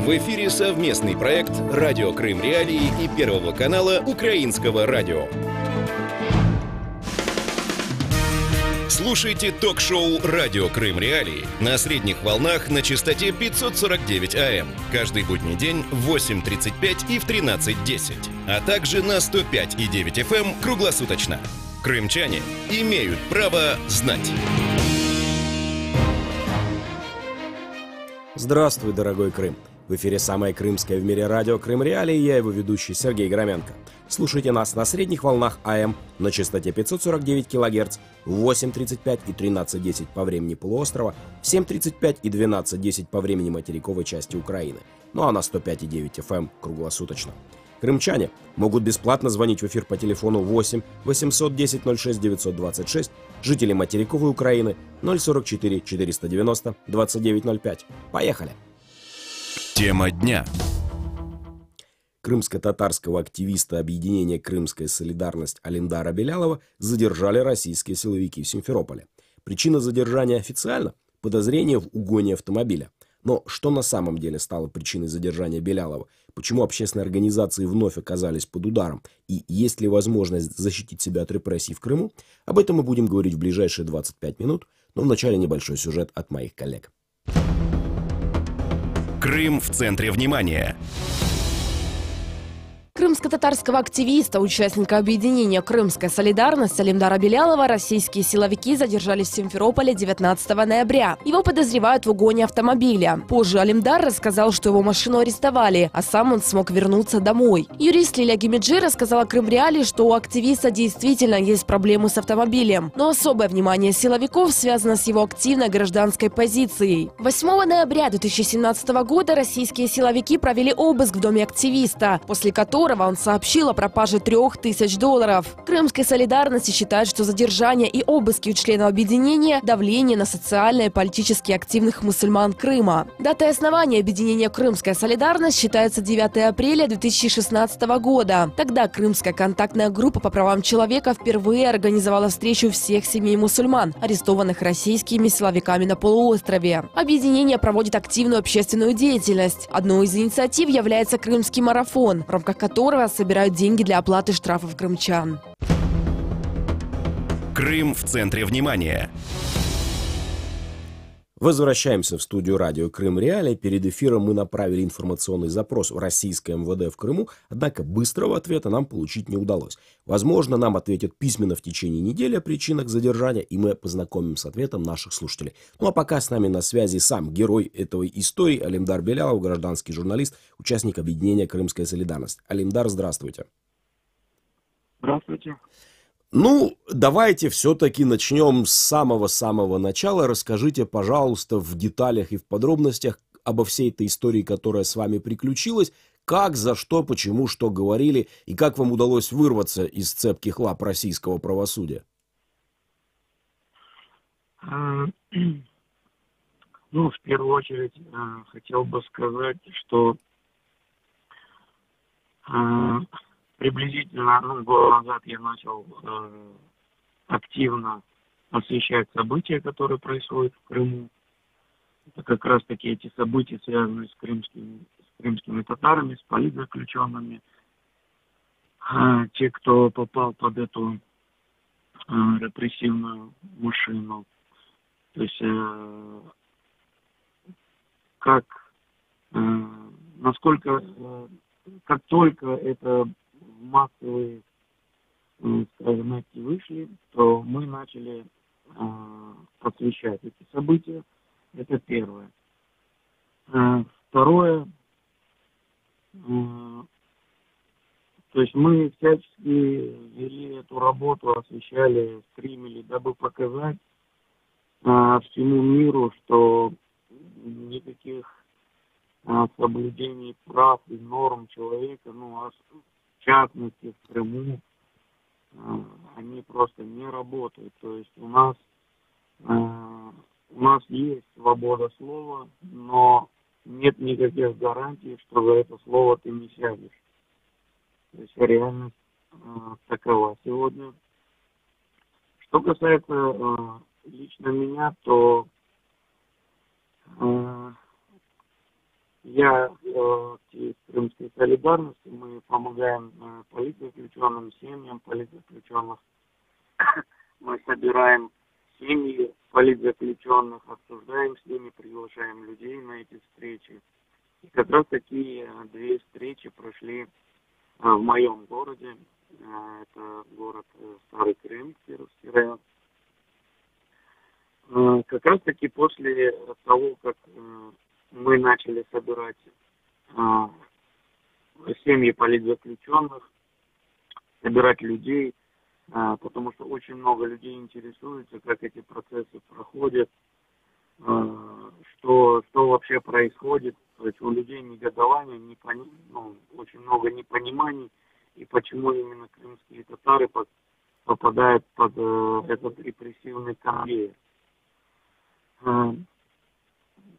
В эфире совместный проект «Радио Крым Реалии» и Первого канала Украинского радио. Слушайте ток-шоу «Радио Крым Реалии» на средних волнах на частоте 549 АМ каждый будний день в 8:35 и в 13:10, а также на 105,9 FM круглосуточно. Крымчане имеют право знать. Здравствуй, дорогой Крым! В эфире самое крымское в мире радио Крым Реалии, я его ведущий Сергей Громенко. Слушайте нас на средних волнах АМ на частоте 549 кГц в 8:35 и 13:10 по времени полуострова, в 7:35 и 12:10 по времени материковой части Украины, ну а на 105,9 FM круглосуточно. Крымчане могут бесплатно звонить в эфир по телефону 8 810 06 926, жители материковой Украины 044 490 2905. Поехали! Тема дня. Крымско-татарского активиста объединения «Крымская солидарность» Алимдара Белялова задержали российские силовики в Симферополе. Причина задержания официально – подозрение в угоне автомобиля. Но что на самом деле стало причиной задержания Белялова? Почему общественные организации вновь оказались под ударом? И есть ли возможность защитить себя от репрессий в Крыму? Об этом мы будем говорить в ближайшие 25 минут, но вначале небольшой сюжет от моих коллег. Крым в центре внимания. Крымско-татарского активиста, участника объединения «Крымская солидарность» Алимдара Белялова российские силовики задержали в Симферополе 19 ноября. Его подозревают в угоне автомобиля. Позже Алимдар рассказал, что его машину арестовали, а сам он смог вернуться домой. Юрист Лиля Гимиджи рассказала Крым Реалии, что у активиста действительно есть проблемы с автомобилем. Но особое внимание силовиков связано с его активной гражданской позицией. 8 ноября 2017 года российские силовики провели обыск в доме активиста, после которого он сообщил о пропаже $3000. Крымской солидарности считают, что задержание и обыски у членов объединения – давление на социально и политически активных мусульман Крыма. Датой основания объединения «Крымская солидарность» считается 9 апреля 2016 года. Тогда Крымская контактная группа по правам человека впервые организовала встречу всех семей мусульман, арестованных российскими силовиками на полуострове. Объединение проводит активную общественную деятельность. Одной из инициатив является «Крымский марафон», в рамках которого собирают деньги для оплаты штрафов крымчан. Крым в центре внимания. Возвращаемся в студию радио Крым Реалии. Перед эфиром мы направили информационный запрос в российское МВД в Крыму, однако быстрого ответа нам получить не удалось. Возможно, нам ответят письменно в течение недели о причинах задержания, и мы познакомим с ответом наших слушателей. Ну а пока с нами на связи сам герой этой истории Алимдар Белялов, гражданский журналист, участник объединения «Крымская солидарность». Алимдар, здравствуйте. Здравствуйте. Ну, давайте все-таки начнем с самого-самого начала. Расскажите, пожалуйста, в деталях и в подробностях обо всей этой истории, которая с вами приключилась. Как, за что, почему, что говорили, и как вам удалось вырваться из цепких лап российского правосудия? Ну, в первую очередь, хотел бы сказать, что приблизительно год назад я начал активно освещать события, которые происходят в Крыму. Это как раз-таки эти события, связанные с крымскими татарами, с политзаключенными. Те, кто попал под эту репрессивную машину. То есть, как только это массовые, скажем, акты вышли, то мы начали освещать эти события. Это первое. Второе, то есть мы всячески вели эту работу, освещали, стримили, дабы показать всему миру, что никаких соблюдений прав и норм человека, в частности в Крыму, они просто не работают. То есть у нас есть свобода слова, но нет никаких гарантий, что за это слово ты не сядешь. То есть реальность такова сегодня. Что касается лично меня, то Я активист Крымской солидарности. Мы помогаем политзаключенным, семьям политзаключенных. Мы собираем семьи политзаключенных, обсуждаем с ними, приглашаем людей на эти встречи. И как раз такие две встречи прошли в моем городе. Это город Старый Крым, Кировский район. Как раз таки после того, как мы начали собирать семьи политзаключенных, собирать людей, потому что очень много людей интересуется, как эти процессы проходят, что вообще происходит. То есть у людей негодование, очень много непониманий, и почему именно крымские татары попадают под этот репрессивный конвейер.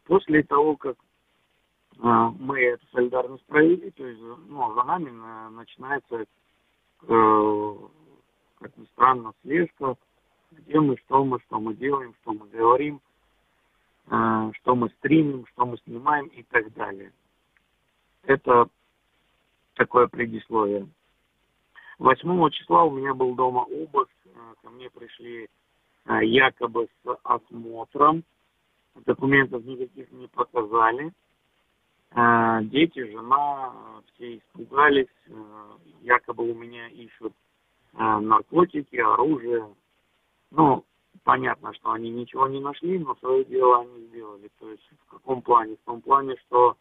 После того, как мы эту солидарность провели, то есть за нами начинается, как ни странно, слежка, где мы, что мы делаем, что мы говорим, что мы стримим, что мы снимаем и так далее. Это такое предисловие. 8 числа у меня был дома обыск, ко мне пришли якобы с осмотром, документов никаких не показали. Дети, жена, все испугались, якобы у меня ищут наркотики, оружие. Понятно, что они ничего не нашли, но свое дело они сделали. То есть в каком плане? В том плане, что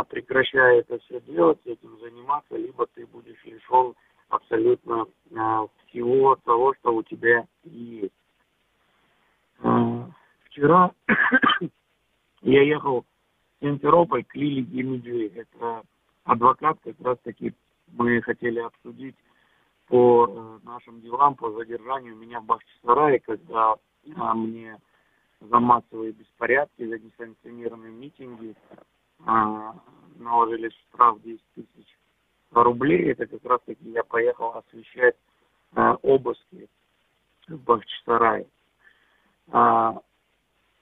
прекращая это все делать, этим заниматься, либо ты будешь лишен абсолютно всего того, что у тебя есть. Вчера я ехал в Симферополь к Лилии Гемиджи. Это адвокат, как раз таки мы хотели обсудить по нашим делам, по задержанию меня в Бахчисарае, когда мне за массовые беспорядки, за несанкционированные митинги наложили штраф 10 тысяч рублей. Это как раз таки я поехал освещать обыски в Бахчисарае.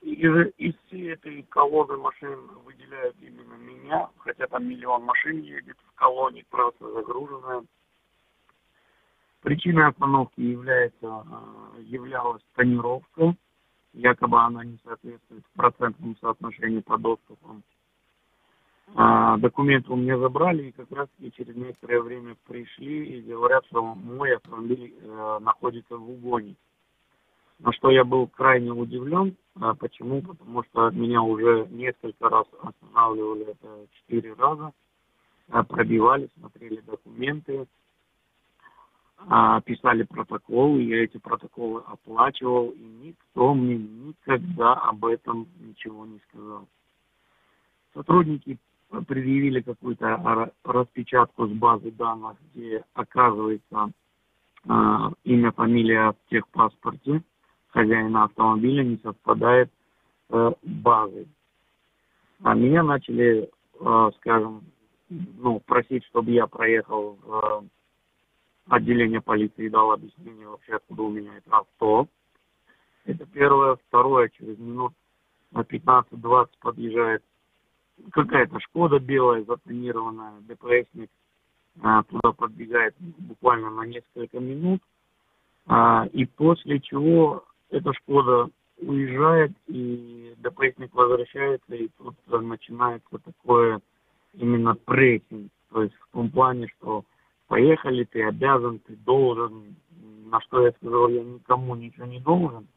Из всей этой колонны машин выделяют именно меня, хотя там миллион машин едет в колонне, просто загруженная. Причиной остановки являлась тонировка. Якобы она не соответствует процентному соотношению по доступам. Документы у меня забрали, и как раз через некоторое время пришли и говорят, что мой автомобиль находится в угоне. На что я был крайне удивлен. Почему? Потому что меня уже несколько раз останавливали, это 4 раза, пробивали, смотрели документы, писали протоколы, я эти протоколы оплачивал, и никто мне никогда об этом ничего не сказал. Сотрудники предъявили какую-то распечатку с базы данных, где оказывается имя, фамилия в техпаспорте хозяина автомобиля не совпадает с базой. Меня начали, просить, чтобы я проехал в отделение полиции и дал объяснение вообще, откуда у меня это авто. Это первое. Второе, через минут на 15-20 подъезжает какая-то Шкода белая, затонированная, ДПСник. Туда подбегает буквально на несколько минут. И после чего эта Шкода уезжает, и ДПСник возвращается, и тут начинается такое именно прессинг. То есть в том плане, что поехали, ты обязан, ты должен. На что я сказал, я никому ничего не должен.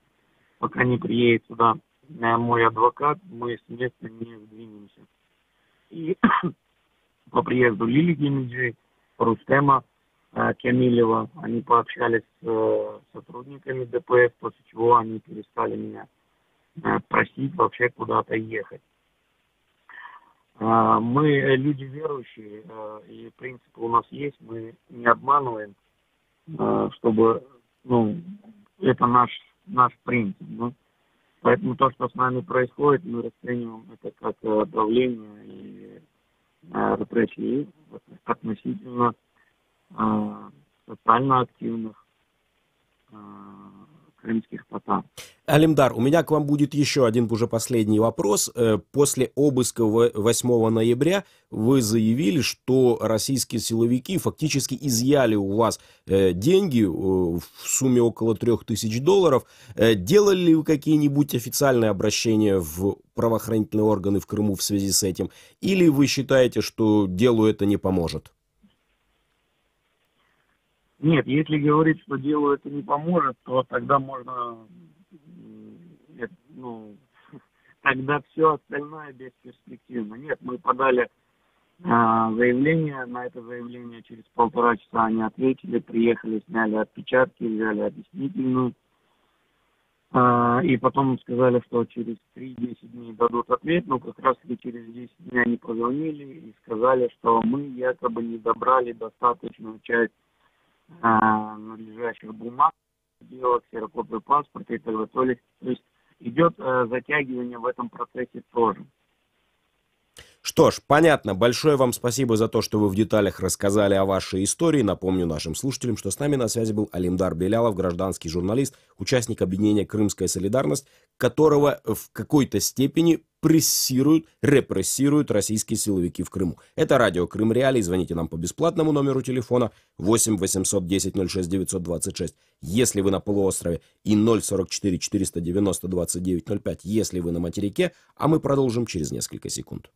Пока не приедет сюда мой адвокат, мы с места не сдвинемся. И по приезду Лили Гемиджи, Рустема Камилева, они пообщались с сотрудниками ДПС, после чего они перестали меня просить вообще куда-то ехать. Мы люди верующие, и принципы у нас есть, мы не обманываем, чтобы, это наш принцип. Поэтому то, что с нами происходит, мы расцениваем это как давление и репрессии относительно социально активных, крымских татар. Алимдар, у меня к вам будет еще один уже последний вопрос. После обыска 8 ноября вы заявили, что российские силовики фактически изъяли у вас деньги в сумме около $3000. Делали ли вы какие-нибудь официальные обращения в правоохранительные органы в Крыму в связи с этим? Или вы считаете, что делу это не поможет? Нет, если говорить, что делу это не поможет, то тогда можно, тогда все остальное бесперспективно. Нет, мы подали заявление, на это заявление через 1,5 часа они ответили, приехали, сняли отпечатки, взяли объяснительную, и потом сказали, что через 3-10 дней дадут ответ, но как раз таки через 10 дней они позвонили и сказали, что мы якобы не добрали достаточную часть надлежащих бумаг, дело, ксерокопию паспорта и так далее. То есть идет затягивание в этом процессе тоже. Что ж, понятно. Большое вам спасибо за то, что вы в деталях рассказали о вашей истории. Напомню нашим слушателям, что с нами на связи был Алимдар Белялов, гражданский журналист, участник объединения «Крымская солидарность», которого в какой-то степени прессируют, репрессируют российские силовики в Крыму. Это радио Крым Реалии. Звоните нам по бесплатному номеру телефона 8 800 10 06 926, если вы на полуострове, и 044 490 29 05, если вы на материке, а мы продолжим через несколько секунд.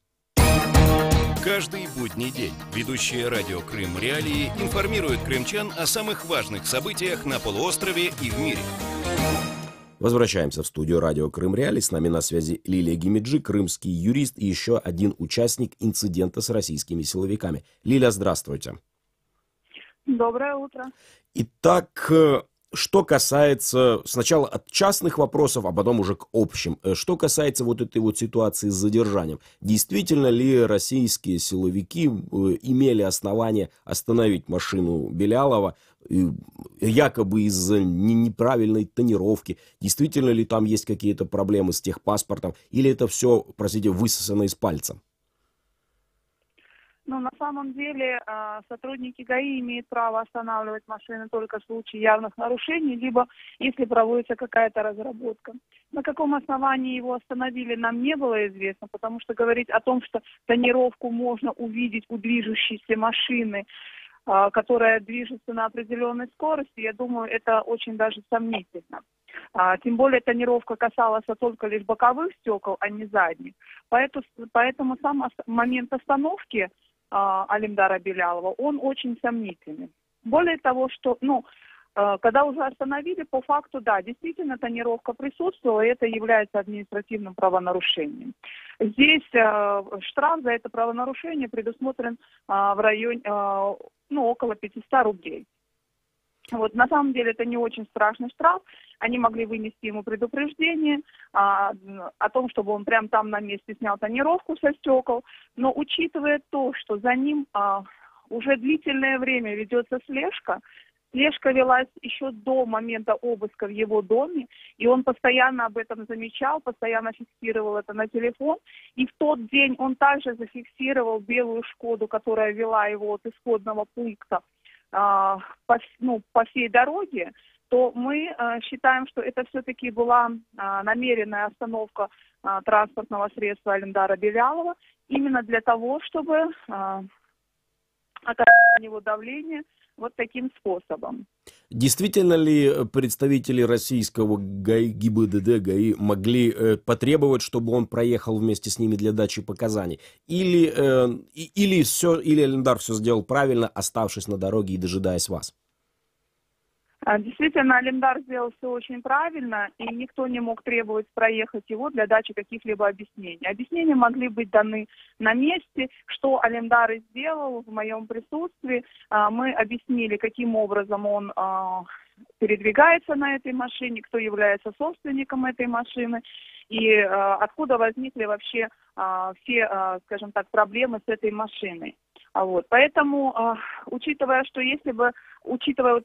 Каждый будний день ведущие радио Крым Реалии информируют крымчан о самых важных событиях на полуострове и в мире. Возвращаемся в студию радио Крым Реалии. С нами на связи Лилия Гимиджи, крымский юрист и еще один участник инцидента с российскими силовиками. Лиля, здравствуйте. Доброе утро. Итак, что касается сначала от частных вопросов, а потом уже к общим. Что касается вот этой вот ситуации с задержанием. Действительно ли российские силовики имели основания остановить машину Белялова якобы из-за неправильной тонировки? Действительно ли там есть какие-то проблемы с техпаспортом? Или это все, простите, высосано из пальца? Ну, на самом деле, сотрудники ГАИ имеют право останавливать машины только в случае явных нарушений, либо если проводится какая-то разработка. На каком основании его остановили, нам не было известно, потому что говорить о том, что тонировку можно увидеть у движущейся машины, которая движется на определенной скорости, я думаю, это очень даже сомнительно. Тем более тонировка касалась только лишь боковых стекол, а не задних. Поэтому сам момент остановки Алимдара Белялова, он очень сомнительный. Более того, что, когда уже остановили, по факту, да, действительно тонировка присутствовала, и это является административным правонарушением. Здесь штраф за это правонарушение предусмотрен в районе, около 500 рублей. Вот, на самом деле это не очень страшный штраф. Они могли вынести ему предупреждение о том, чтобы он прямо там на месте снял тонировку со стекол. Но учитывая то, что за ним уже длительное время ведется слежка, слежка велась еще до момента обыска в его доме, и он постоянно об этом замечал, постоянно фиксировал это на телефон. И в тот день он также зафиксировал белую «Шкоду», которая вела его от исходного пункта по всей дороге, то мы считаем, что это все-таки была намеренная остановка транспортного средства Алимдара Белялова именно для того, чтобы оказать на него давление вот таким способом. Действительно ли представители российского ГИБДД, ГАИ могли потребовать, чтобы он проехал вместе с ними для дачи показаний? Или Алимдар все сделал правильно, оставшись на дороге и дожидаясь вас? Действительно, Алимдар сделал все очень правильно, и никто не мог требовать проехать его для дачи каких-либо объяснений. Объяснения могли быть даны на месте, что Алимдар и сделал в моем присутствии. Мы объяснили, каким образом он передвигается на этой машине, кто является собственником этой машины, и откуда возникли вообще все, скажем так, проблемы с этой машиной. Вот. Поэтому, учитывая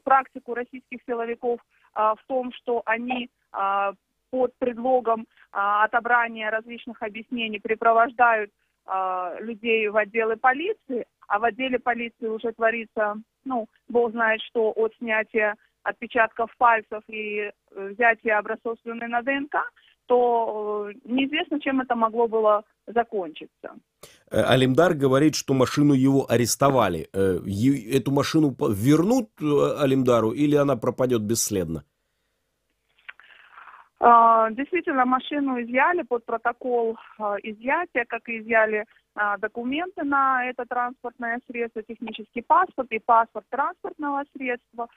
практику российских силовиков в том, что они под предлогом отобрания различных объяснений припровождают людей в отделы полиции, а в отделе полиции уже творится, Бог знает что, от снятия отпечатков пальцев и взятия образцов слюны на ДНК, то неизвестно, чем это могло было закончиться. Алимдар говорит, что машину его арестовали. Эту машину вернут Алимдару или она пропадет бесследно? Действительно, машину изъяли под протокол изъятия, как и изъяли документы на это транспортное средство, технический паспорт и паспорт транспортного средства.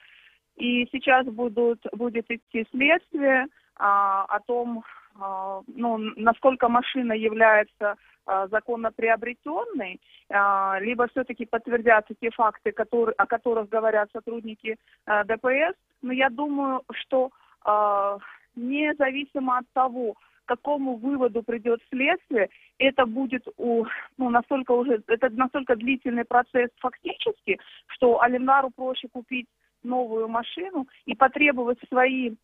И сейчас будет идти следствие о том, насколько машина является законно приобретенной, либо все-таки подтвердятся те факты, о которых говорят сотрудники ДПС. Но я думаю, что независимо от того, к какому выводу придет следствие, это будет настолько длительный процесс фактически, что Алимдару проще купить новую машину и потребовать свои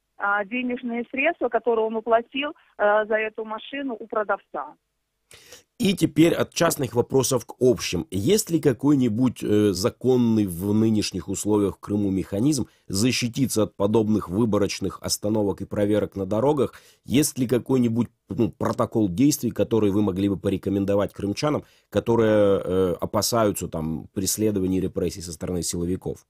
денежные средства, которые он уплатил за эту машину у продавца. И теперь от частных вопросов к общим. Есть ли какой-нибудь законный в нынешних условиях в Крыму механизм защититься от подобных выборочных остановок и проверок на дорогах? Есть ли какой-нибудь протокол действий, который вы могли бы порекомендовать крымчанам, которые опасаются преследований и репрессий со стороны силовиков?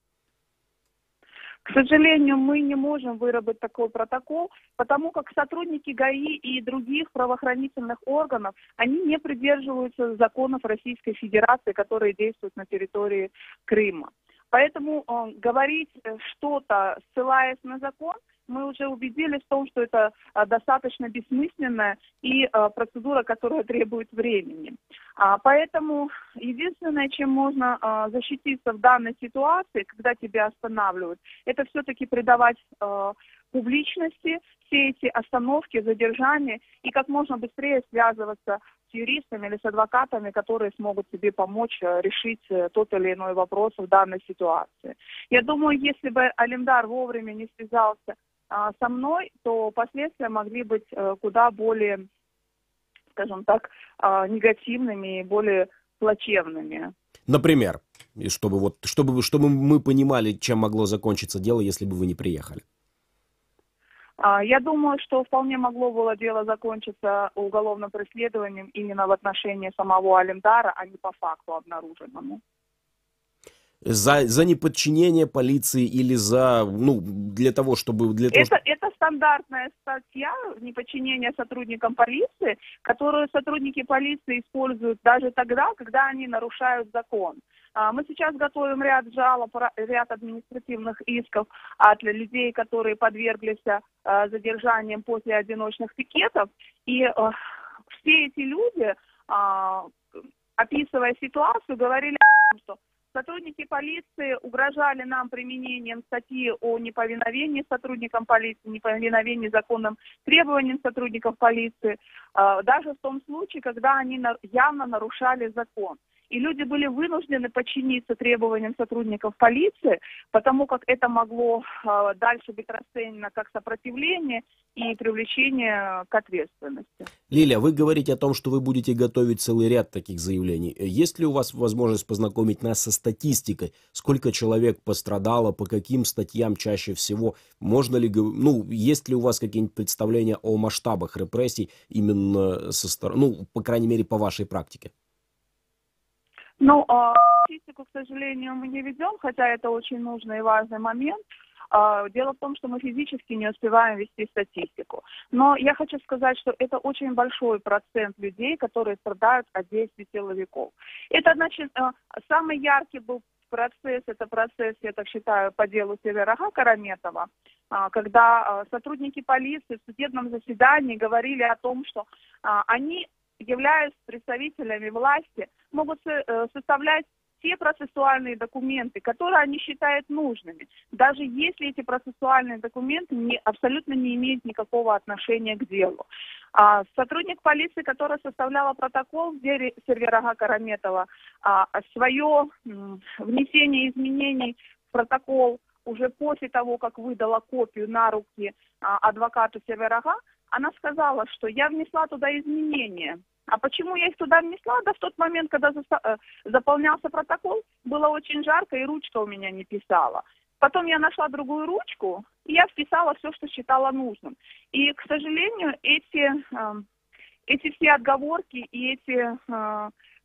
К сожалению, мы не можем выработать такой протокол, потому как сотрудники ГАИ и других правоохранительных органов, они не придерживаются законов Российской Федерации, которые действуют на территории Крыма. Поэтому говорить что-то, ссылаясь на закон, мы уже убедились в том, что это достаточно бессмысленная и процедура, которая требует времени. Поэтому единственное, чем можно защититься в данной ситуации, когда тебя останавливают, это все-таки придавать публичности все эти остановки, задержания и как можно быстрее связываться с юристами или с адвокатами, которые смогут тебе помочь решить тот или иной вопрос в данной ситуации. Я думаю, если бы Алимдар вовремя не связался со мной, то последствия могли быть куда более, скажем так, негативными и более плачевными. Например, чтобы мы понимали, чем могло закончиться дело, если бы вы не приехали. Я думаю, что вполне могло было дело закончиться уголовным преследованием именно в отношении самого Алимдара, а не по факту обнаруженному. За неподчинение полиции или для того, чтобы... Это стандартная статья неподчинения сотрудникам полиции, которую сотрудники полиции используют даже тогда, когда они нарушают закон. Мы сейчас готовим ряд жалоб, ряд административных исков от людей, которые подверглись задержаниям после одиночных пикетов. И все эти люди, описывая ситуацию, говорили о том, что сотрудники полиции угрожали нам применением статьи о неповиновении сотрудникам полиции, неповиновении законным требованиям сотрудников полиции, даже в том случае, когда они явно нарушали закон. И люди были вынуждены подчиниться требованиям сотрудников полиции, потому как это могло дальше быть расценено как сопротивление и привлечение к ответственности. Лилия, вы говорите о том, что вы будете готовить целый ряд таких заявлений. Есть ли у вас возможность познакомить нас со статистикой? Сколько человек пострадало, по каким статьям чаще всего? Можно ли, есть ли у вас какие-нибудь представления о масштабах репрессий именно со стороны, по крайней мере, по вашей практике? Статистику, к сожалению, мы не ведем, хотя это очень нужный и важный момент. Дело в том, что мы физически не успеваем вести статистику. Но я хочу сказать, что это очень большой процент людей, которые страдают от действий силовиков. Это, значит, самый яркий был процесс, я так считаю, по делу Северага Караметова, когда сотрудники полиции в судебном заседании говорили о том, что они, являясь представителями власти, могут составлять те процессуальные документы, которые они считают нужными, даже если эти процессуальные документы абсолютно не имеют никакого отношения к делу. Сотрудник полиции, который составляла протокол в деле Северага Караметова, свое внесение изменений в протокол уже после того, как выдала копию на руки адвокату Северага, она сказала, что я внесла туда изменения. А почему я их туда внесла? Да в тот момент, когда заполнялся протокол, было очень жарко, и ручка у меня не писала. Потом я нашла другую ручку, и я вписала все, что считала нужным. И, к сожалению, эти все отговорки и эти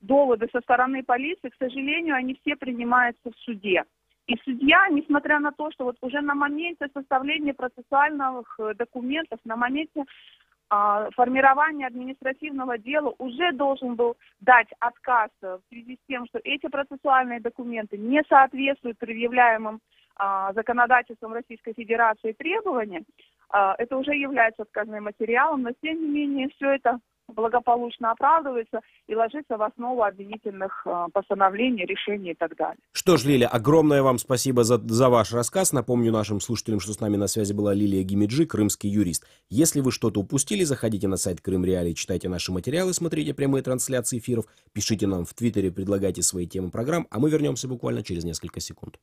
доводы со стороны полиции, к сожалению, они все принимаются в суде. И судья, несмотря на то, что вот уже на моменте составления процессуальных документов, на моменте формирования административного дела уже должен был дать отказ в связи с тем, что эти процессуальные документы не соответствуют предъявляемым законодательством Российской Федерации требованиям, это уже является отказным материалом, но тем не менее все это благополучно оправдывается и ложится в основу обвинительных постановлений, решений и так далее. Что ж, Лилия, огромное вам спасибо за ваш рассказ. Напомню нашим слушателям, что с нами на связи была Лилия Гимиджи, крымский юрист. Если вы что-то упустили, заходите на сайт Крым Реалии, читайте наши материалы, смотрите прямые трансляции эфиров, пишите нам в Твиттере, предлагайте свои темы программ, а мы вернемся буквально через несколько секунд.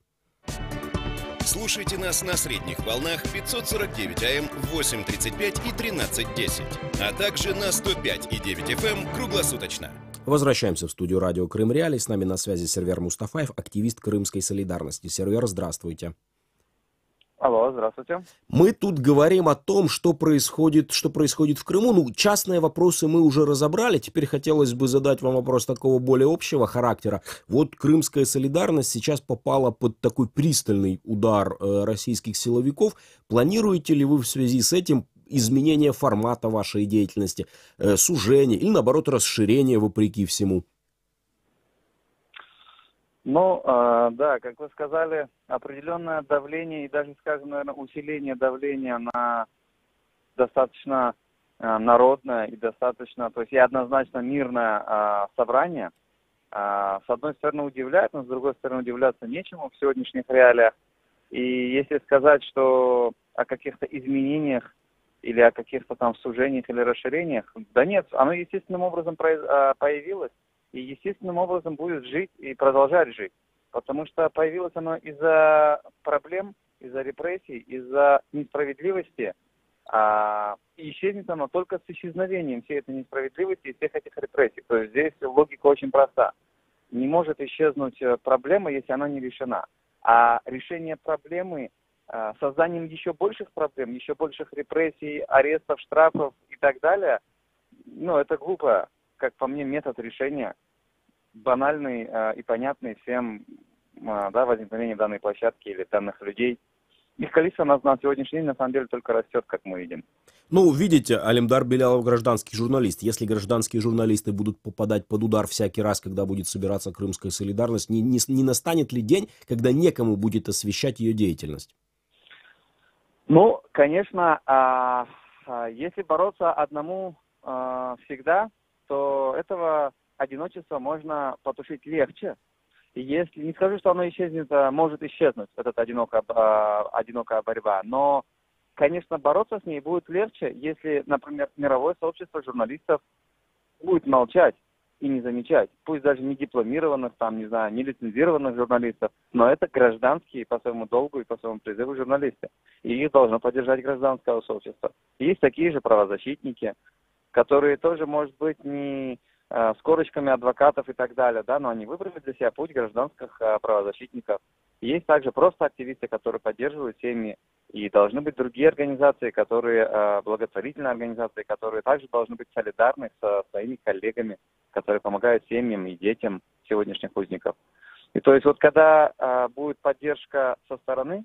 Слушайте нас на средних волнах 549 АМ в 8:35 и 13:10, а также на 105,9 FM круглосуточно. Возвращаемся в студию радио Крым Реалии. С нами на связи Сервер Мустафаев, активист Крымской солидарности. Сервер, здравствуйте. Алло, здравствуйте. Мы тут говорим о том, что происходит в Крыму. Ну, частные вопросы мы уже разобрали. Теперь хотелось бы задать вам вопрос такого более общего характера. Вот Крымская солидарность сейчас попала под такой пристальный удар российских силовиков. Планируете ли вы в связи с этим изменение формата вашей деятельности, сужение или, наоборот, расширение вопреки всему? Ну, да, как вы сказали, определенное давление и даже, скажем, наверное, усиление давления на достаточно народное и достаточно, то есть и однозначно мирное собрание, с одной стороны удивляет, но с другой стороны удивляться нечему в сегодняшних реалиях. И если сказать, что о каких-то изменениях или о каких-то там сужениях или расширениях, да нет, оно естественным образом появилось. И естественным образом будет жить и продолжать жить. Потому что появилось оно из-за проблем, из-за репрессий, из-за несправедливости. И исчезнет оно только с исчезновением всей этой несправедливости и всех этих репрессий. То есть здесь логика очень проста. Не может исчезнуть проблема, если она не решена. А решение проблемы созданием еще больших проблем, еще больших репрессий, арестов, штрафов и так далее, ну, это глупо. Как по мне, метод решения банальный и понятный всем, возникновение данной площадки или данных людей. Их количество на сегодняшний день на самом деле только растет, как мы видим. Ну, видите, Алимдар Белялов гражданский журналист. Если гражданские журналисты будут попадать под удар всякий раз, когда будет собираться Крымская солидарность, не настанет ли день, когда некому будет освещать ее деятельность? Ну, конечно, если бороться одному всегда, то этого одиночества можно потушить легче. И если, не скажу, что оно исчезнет, может исчезнуть, эта одинокая борьба, но, конечно, бороться с ней будет легче, если, например, мировое сообщество журналистов будет молчать и не замечать. Пусть даже не дипломированных, не лицензированных журналистов, но это гражданские по своему долгу и по своему призыву журналисты. И их должно поддержать гражданское сообщество. Есть такие же правозащитники, которые тоже, может быть, не с корочками адвокатов и так далее, но они выбрали для себя путь гражданских правозащитников. Есть также просто активисты, которые поддерживают семьи, и должны быть другие организации, благотворительные организации, которые также должны быть солидарны со своими коллегами, которые помогают семьям и детям сегодняшних узников. И то есть вот когда будет поддержка со стороны,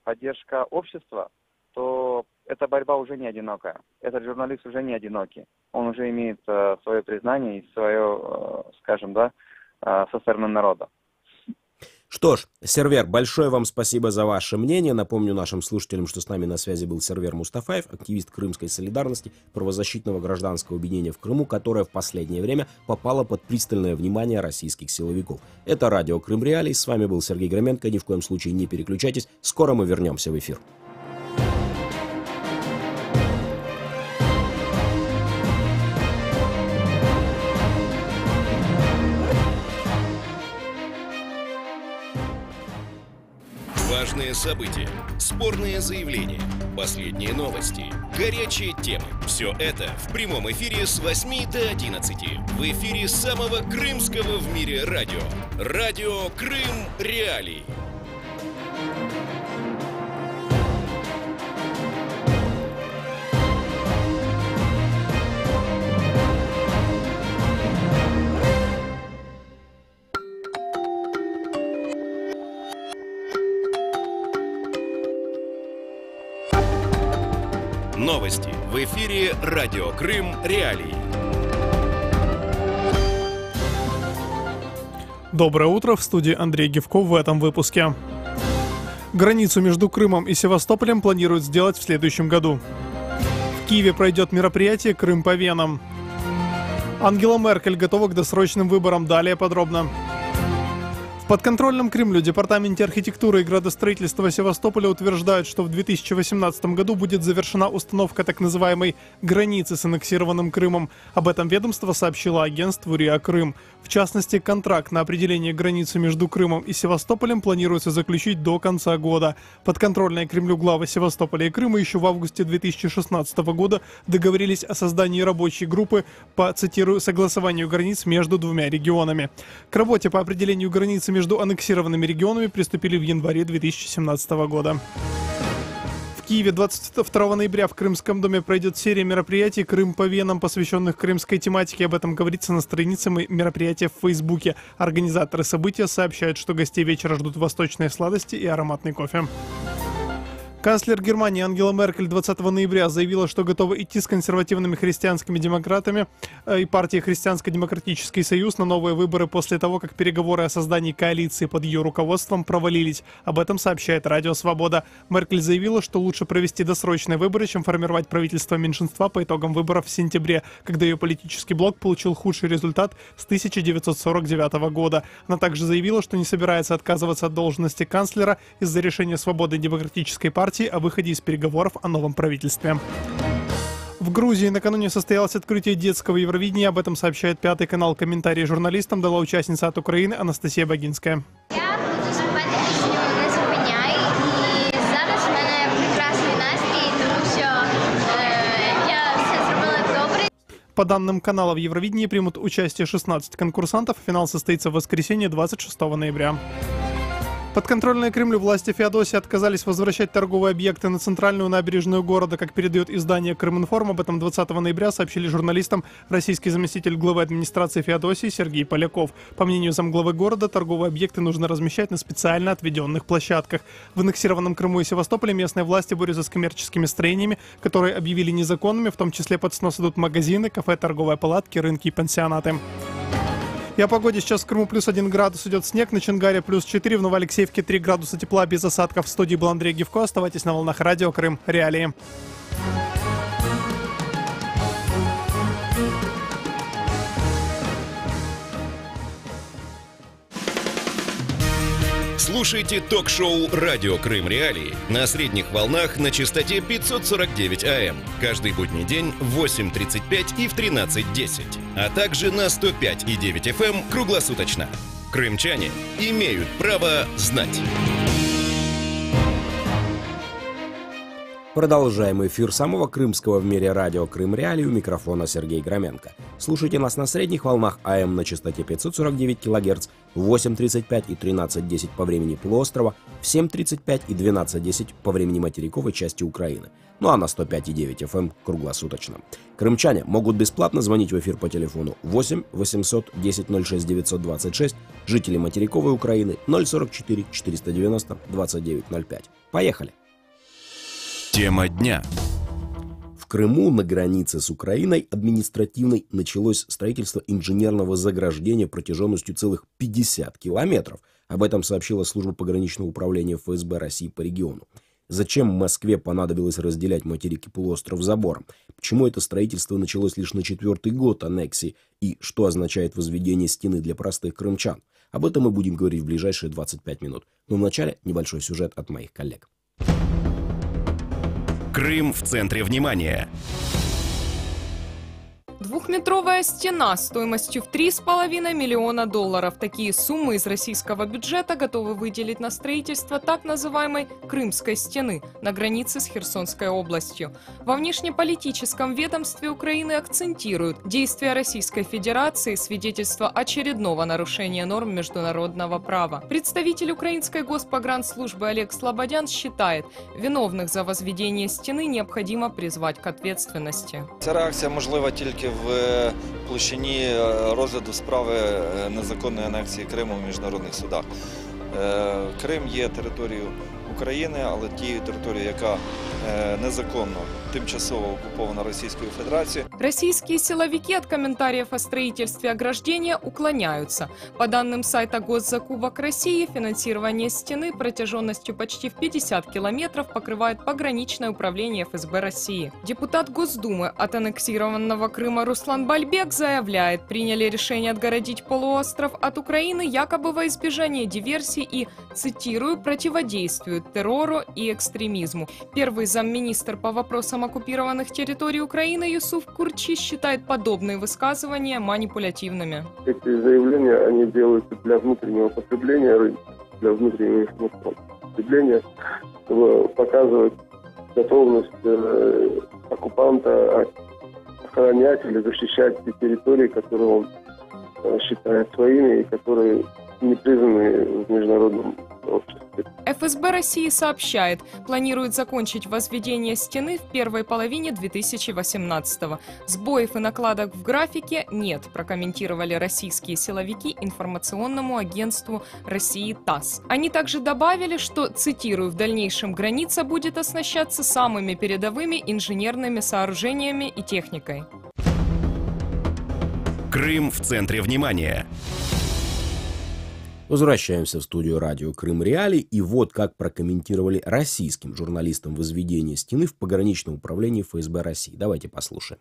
поддержка общества, то эта борьба уже не одинокая. Этот журналист уже не одинокий. Он уже имеет свое признание и свое, со стороны народа. Что ж, Сервер, большое вам спасибо за ваше мнение. Напомню нашим слушателям, что с нами на связи был Сервер Мустафаев, активист Крымской солидарности, правозащитного гражданского объединения в Крыму, которое в последнее время попало под пристальное внимание российских силовиков. Это радио Крым Реалии. С вами был Сергей Громенко. Ни в коем случае не переключайтесь. Скоро мы вернемся в эфир. Важные события, спорные заявления, последние новости, горячие темы. Все это в прямом эфире с 8 до 11. В эфире самого крымского в мире радио. Радио Крым Реалии. новости. В эфире Радио Крым Реалии. Доброе утро, в студии Андрей Гевков в этом выпуске. Границу между Крымом и Севастополем планируют сделать в следующем году. В Киеве пройдет мероприятие «Крым по венам». Ангела Меркель готова к досрочным выборам. Далее подробно. В подконтрольном Кремлю Департаменте архитектуры и градостроительства Севастополя утверждают, что в 2018 году будет завершена установка так называемой границы с аннексированным Крымом. Об этом ведомство сообщило агентству РИА Крым. В частности, контракт на определение границы между Крымом и Севастополем планируется заключить до конца года. Подконтрольные Кремлю главы Севастополя и Крыма еще в августе 2016 года договорились о создании рабочей группы по, цитирую, согласованию границ между двумя регионами. К работе по определению границы между аннексированными регионами приступили в январе 2017 года. В Киеве 22 ноября в Крымском доме пройдет серия мероприятий «Крым по венам», посвященных крымской тематике. Об этом говорится на странице мероприятия в Фейсбуке. Организаторы события сообщают, что гостей вечера ждут восточные сладости и ароматный кофе. Канцлер Германии Ангела Меркель 20 ноября заявила, что готова идти с консервативными христианскими демократами и партией Христианско-демократический союз на новые выборы после того, как переговоры о создании коалиции под ее руководством провалились. Об этом сообщает Радио Свобода. Меркель заявила, что лучше провести досрочные выборы, чем формировать правительство меньшинства по итогам выборов в сентябре, когда ее политический блок получил худший результат с 1949 года. Она также заявила, что не собирается отказываться от должности канцлера из-за решения Свободной демократической партии о выходе из переговоров о новом правительстве. В Грузии накануне состоялось открытие детского Евровидения. Об этом сообщает Пятый канал. Комментарии журналистам дала участница от Украины Анастасия Богинская. Я буду співати пісню «Не зупиняй». І зараз в мене прекрасний настрій, тому що я все зробила добре. По данным канала, в Евровидении примут участие 16 конкурсантов. Финал состоится в воскресенье 26 ноября. Подконтрольные Кремлю власти Феодосии отказались возвращать торговые объекты на центральную набережную города, как передает издание «Крыминформ». Об этом 20 ноября сообщили журналистам российский заместитель главы администрации Феодосии Сергей Поляков. По мнению замглавы города, торговые объекты нужно размещать на специально отведенных площадках. В аннексированном Крыму и Севастополе местные власти борются с коммерческими строениями, которые объявили незаконными, в том числе под снос идут магазины, кафе, торговые палатки, рынки и пансионаты. И о погоде. Сейчас в Крыму плюс 1 градус, идет снег, на Чонгаре плюс 4, в Новоалексеевке 3 градуса тепла без осадков. В студии был Андрей Гевко. Оставайтесь на волнах Радио Крым Реалии. Слушайте ток-шоу «Радио Крым Реалии» на средних волнах на частоте 549 АМ. Каждый будний день в 8:35 и в 13:10. А также на 105,9 FM круглосуточно. Крымчане имеют право знать. Продолжаем эфир самого крымского в мире радио Крым Реалии. У микрофона Сергей Громенко. Слушайте нас на средних волнах АМ на частоте 549 кГц в 8:35 и 13:10 по времени полуострова, в 7:35 и 12:10 по времени материковой части Украины. Ну а на 105,9 FM круглосуточно. Крымчане могут бесплатно звонить в эфир по телефону 8 800 10 06 926, жители материковой Украины 044 490 2905. Поехали! Тема дня. В Крыму на границе с Украиной административной началось строительство инженерного заграждения протяженностью целых 50 километров. Об этом сообщила служба пограничного управления ФСБ России по региону. Зачем Москве понадобилось разделять материк и полуостров забором? Почему это строительство началось лишь на 4-й год аннексии? И что означает возведение стены для простых крымчан? Об этом мы будем говорить в ближайшие 25 минут. Но вначале небольшой сюжет от моих коллег. Крым в центре внимания. Двухметровая стена стоимостью в $3,5 миллиона. Такие суммы из российского бюджета готовы выделить на строительство так называемой Крымской стены на границе с Херсонской областью. Во внешнеполитическом ведомстве Украины акцентируют: действия Российской Федерации – свидетельство очередного нарушения норм международного права. Представитель украинской госпогранслужбы Олег Слободян считает, виновных за возведение стены необходимо призвать к ответственности. Ця реакція можлива тільки в площині розгляду справи незаконної анексії Криму в міжнародних судах. Крим є територією України, але тією територією, яка незаконно тимчасово окупована Российской Федерацией. Российские силовики от комментариев о строительстве ограждения уклоняются. По данным сайта Госзакупок России, финансирование стены протяженностью почти в 50 километров покрывает пограничное управление ФСБ России. Депутат Госдумы от аннексированного Крыма Руслан Бальбек заявляет, приняли решение отгородить полуостров от Украины якобы во избежание диверсий и, цитирую, противодействуют террору и экстремизму. Первый замминистр по вопросам оккупированных территорий Украины Юсуф Курчи считает подобные высказывания манипулятивными. Эти заявления, они делаются для внутреннего потребления рынка, для внутреннего потребления, чтобы показывать готовность оккупанта охранять или защищать те территории, которые он считает своими и которые не признаны в международном обществе. ФСБ России сообщает, планирует закончить возведение стены в первой половине 2018-го. Сбоев и накладок в графике нет, прокомментировали российские силовики информационному агентству России ТАСС. Они также добавили, что, цитирую, в дальнейшем граница будет оснащаться самыми передовыми инженерными сооружениями и техникой. Крым в центре внимания. Возвращаемся в студию радио Крым Реалии, и вот как прокомментировали российским журналистам возведение стены в пограничном управлении ФСБ России. Давайте послушаем.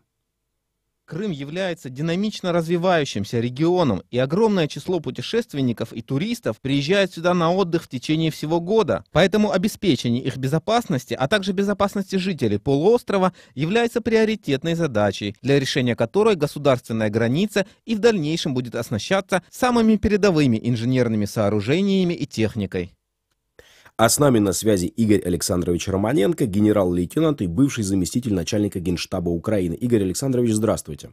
Крым является динамично развивающимся регионом, и огромное число путешественников и туристов приезжают сюда на отдых в течение всего года. Поэтому обеспечение их безопасности, а также безопасности жителей полуострова является приоритетной задачей, для решения которой государственная граница и в дальнейшем будет оснащаться самыми передовыми инженерными сооружениями и техникой. А с нами на связи Игорь Александрович Романенко, генерал-лейтенант и бывший заместитель начальника Генштаба Украины. Игорь Александрович, здравствуйте.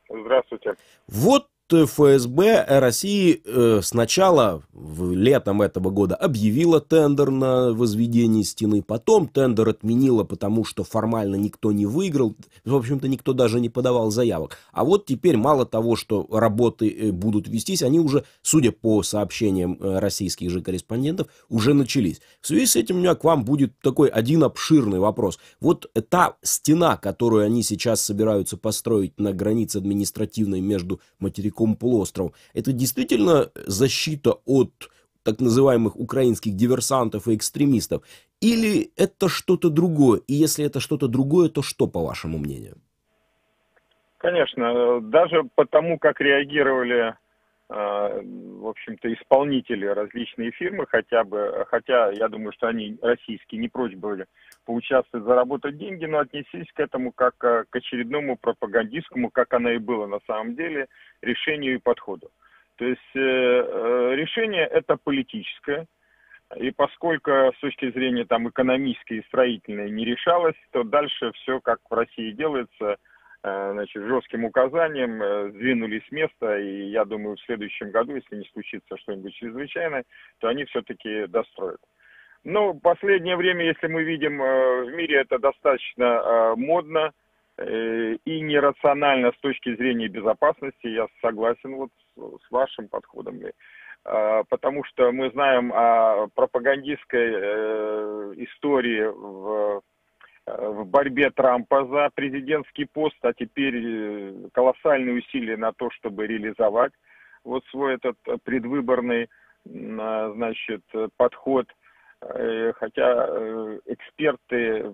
Здравствуйте. Вот ФСБ России сначала летом этого года объявила тендер на возведение стены, потом тендер отменила, потому что формально никто не выиграл, в общем-то никто даже не подавал заявок. А вот теперь мало того, что работы будут вестись, они уже, судя по сообщениям российских же корреспондентов, уже начались. В связи с этим у меня к вам будет такой один обширный вопрос. Вот та стена, которую они сейчас собираются построить на границе административной между материком полуостровом, это действительно защита от так называемых украинских диверсантов и экстремистов? Или это что-то другое? И если это что-то другое, то что, по вашему мнению? Конечно, даже потому, как реагировали, в общем-то, исполнители, различные фирмы, хотя я думаю, что они, российские, не прочь были поучаствовать, заработать деньги, но отнеслись к этому как к очередному пропагандистскому, как оно и было на самом деле, решению и подходу. То есть решение это политическое, и поскольку с точки зрения там экономической и строительной не решалось, то дальше все, как в России делается, значит, жестким указанием сдвинулись с места, и я думаю, в следующем году, если не случится что-нибудь чрезвычайное, то они все-таки достроят. Но в последнее время, если мы видим, в мире это достаточно модно и нерационально с точки зрения безопасности, я согласен вот с вашим подходом. Потому что мы знаем о пропагандистской истории в борьбе Трампа за президентский пост, а теперь колоссальные усилия на то, чтобы реализовать вот свой этот предвыборный, значит, подход. Хотя эксперты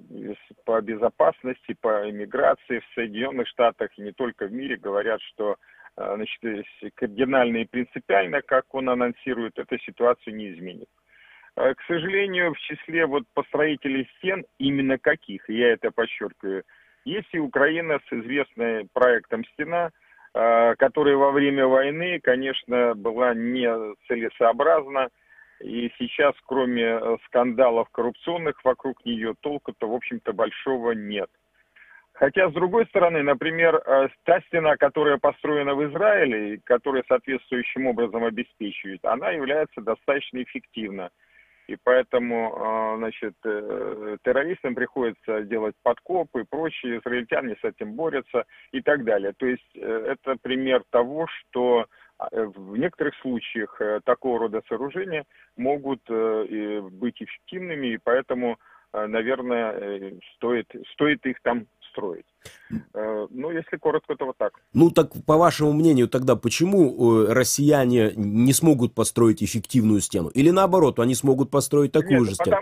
по безопасности, по иммиграции в Соединенных Штатах и не только в мире говорят, что, значит, кардинально и принципиально, как он анонсирует, эта ситуацию не изменит. К сожалению, в числе вот построителей стен, именно каких, я это подчеркиваю, есть и Украина с известным проектом «Стена», которая во время войны, конечно, была не целесообразна. И сейчас, кроме скандалов коррупционных вокруг нее, толку-то, в общем-то, большого нет. Хотя, с другой стороны, например, та стена, которая построена в Израиле, и которая соответствующим образом обеспечивает, она является достаточно эффективна. И поэтому, значит, террористам приходится делать подкопы и прочее, израильтяне с этим борются и так далее. То есть это пример того, что в некоторых случаях такого рода сооружения могут быть эффективными, и поэтому наверное, стоит их там строить. Ну, если коротко, то вот так. Ну, так, по вашему мнению, тогда почему россияне не смогут построить эффективную стену? Или наоборот, они смогут построить такую же стену?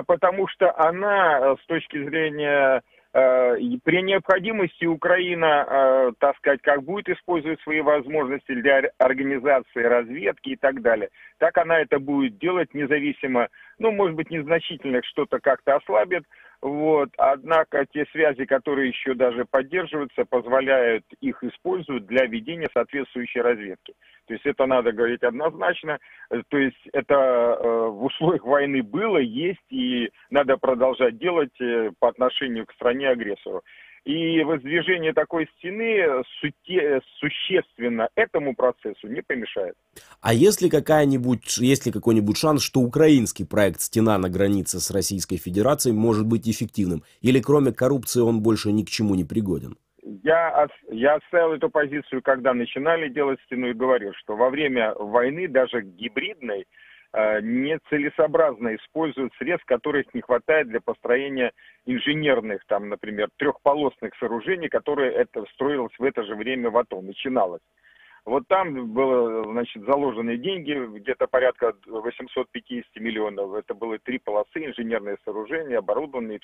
Потому что она, с точки зрения... При необходимости Украина, так сказать, как будет использовать свои возможности для организации разведки и так далее, так она это будет делать независимо, ну, может быть, незначительно что-то как-то ослабит, вот, однако те связи, которые еще даже поддерживаются, позволяют их использовать для ведения соответствующей разведки. То есть это надо говорить однозначно, то есть это в условиях войны было, есть и надо продолжать делать по отношению к стране-агрессору. И воздвижение такой стены существенно этому процессу не помешает. А есть ли какой-нибудь шанс, что украинский проект «Стена на границе с Российской Федерацией» может быть эффективным? Или кроме коррупции он больше ни к чему не пригоден? Я отстоял эту позицию, когда начинали делать стену, и говорил, что во время войны, даже гибридной, нецелесообразно используют средств, которых не хватает для построения инженерных, там, например, трехполосных сооружений, которые это строилось в это же время в АТО, начиналось. Вот там было, значит, заложены деньги, где-то порядка 850 миллионов. Это было 3 полосы, инженерные сооружения, оборудованные и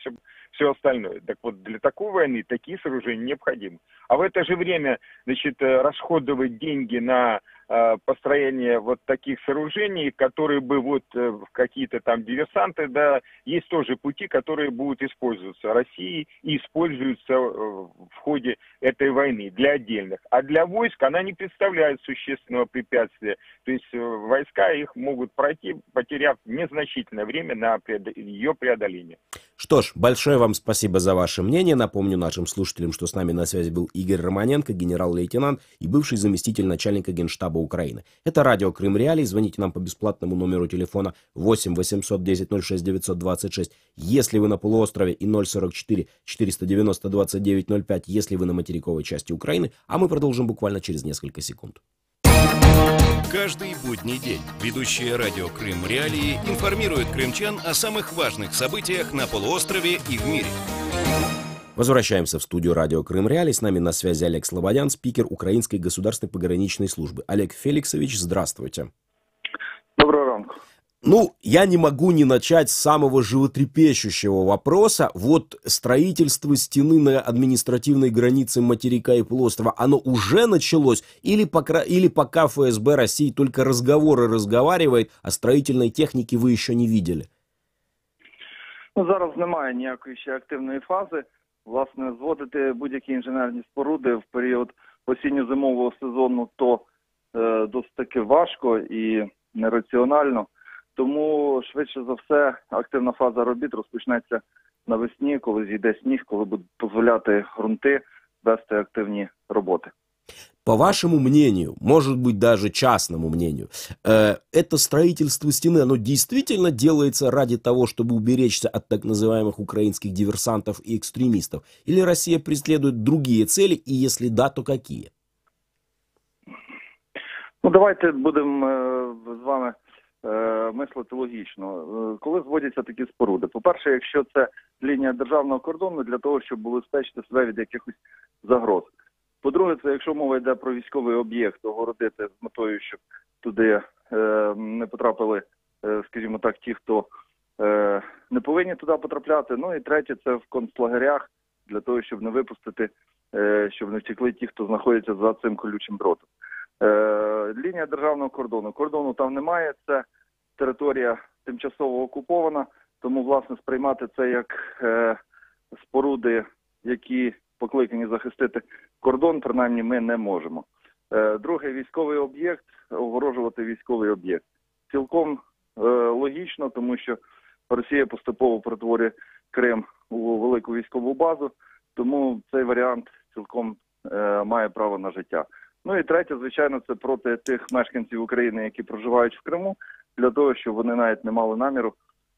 все остальное. Так вот, для такой войны такие сооружения необходимы. А в это же время, значит, расходовать деньги на построение вот таких сооружений, которые бы вот какие-то там диверсанты, да, есть тоже пути, которые будут использоваться Россией и используются в ходе этой войны для отдельных. А для войск она не представляет существенного препятствия. То есть войска их могут пройти, потеряв незначительное время на ее преодоление. Что ж, большое вам спасибо за ваше мнение. Напомню нашим слушателям, что с нами на связи был Игорь Романенко, генерал-лейтенант и бывший заместитель начальника Генштаба Украины. Это радио Крым Реалии. Звоните нам по бесплатному номеру телефона 8 810 06 926, если вы на полуострове, и 044 490 29 05, если вы на материковой части Украины. А мы продолжим буквально через несколько секунд. Каждый будний день ведущие радио Крым Реалии информируют крымчан о самых важных событиях на полуострове и в мире. Возвращаемся в студию радио Крым Реалии. С нами на связи Олег Слободян, спикер Украинской государственной пограничной службы. Олег Феликсович, здравствуйте. Доброго ранку. Ну, я не могу не начать с самого животрепещущего вопроса. Вот строительство стены на административной границе материка и полуострова, оно уже началось? Или пока ФСБ России только разговаривает, а строительной техники вы еще не видели? Ну, зараз немає ніякої ще активної фази. Власне, зводити будь-які інженерні споруди в період осінньо-зимового сезону то досить таки важко і нераціонально. Тому, швидше за все, активна фаза робіт розпочнеться навесні, коли зійде сніг, коли будуть дозволяти ґрунти вести активні роботи. По вашему мнению, может быть даже частному мнению, это строительство стены, оно действительно делается ради того, чтобы уберечься от так называемых украинских диверсантов и экстремистов? Или Россия преследует другие цели, и если да, то какие? Ну, давайте будемо з вами мислити логічно. Коли зводяться такі споруди? По-перше, якщо це лінія державного кордону, для того, щоб убезпечити себе від якихось загроз. По-друге, це якщо мова йде про військовий об'єкт, огородити з метою, щоб туди не потрапили, скажімо так, ті, хто не повинні туди потрапляти. Ну і третє, це в концлагерях, для того, щоб не випустити, щоб не втекли ті, хто знаходиться за цим колючим дротом. Лінія державного кордону. Кордону там немає, це територія тимчасово окупована, тому, власне, сприймати це як споруди, які покликані захистити кордон, принаймні, ми не можемо. Друге, військовий об'єкт, огорожувати військовий об'єкт. Цілком логічно, тому що Росія поступово перетворює Крим у велику військову базу, тому цей варіант цілком має право на життя. Ну і третє, звичайно, це проти тих мешканців України, які проживають в Криму, для того, щоб вони навіть не мали наміру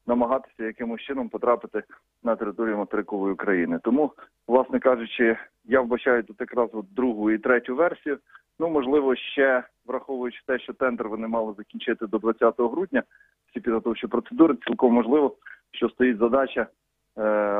намагатися якимось чином потрапити на територію материкової України. Тому, власне кажучи, я вбачаю тут якраз другу і третю версію. Ну, можливо, ще враховуючи те, що тендер вони мали закінчити до 20 грудня, всі підготовчі процедури, цілком можливо, що стоїть задача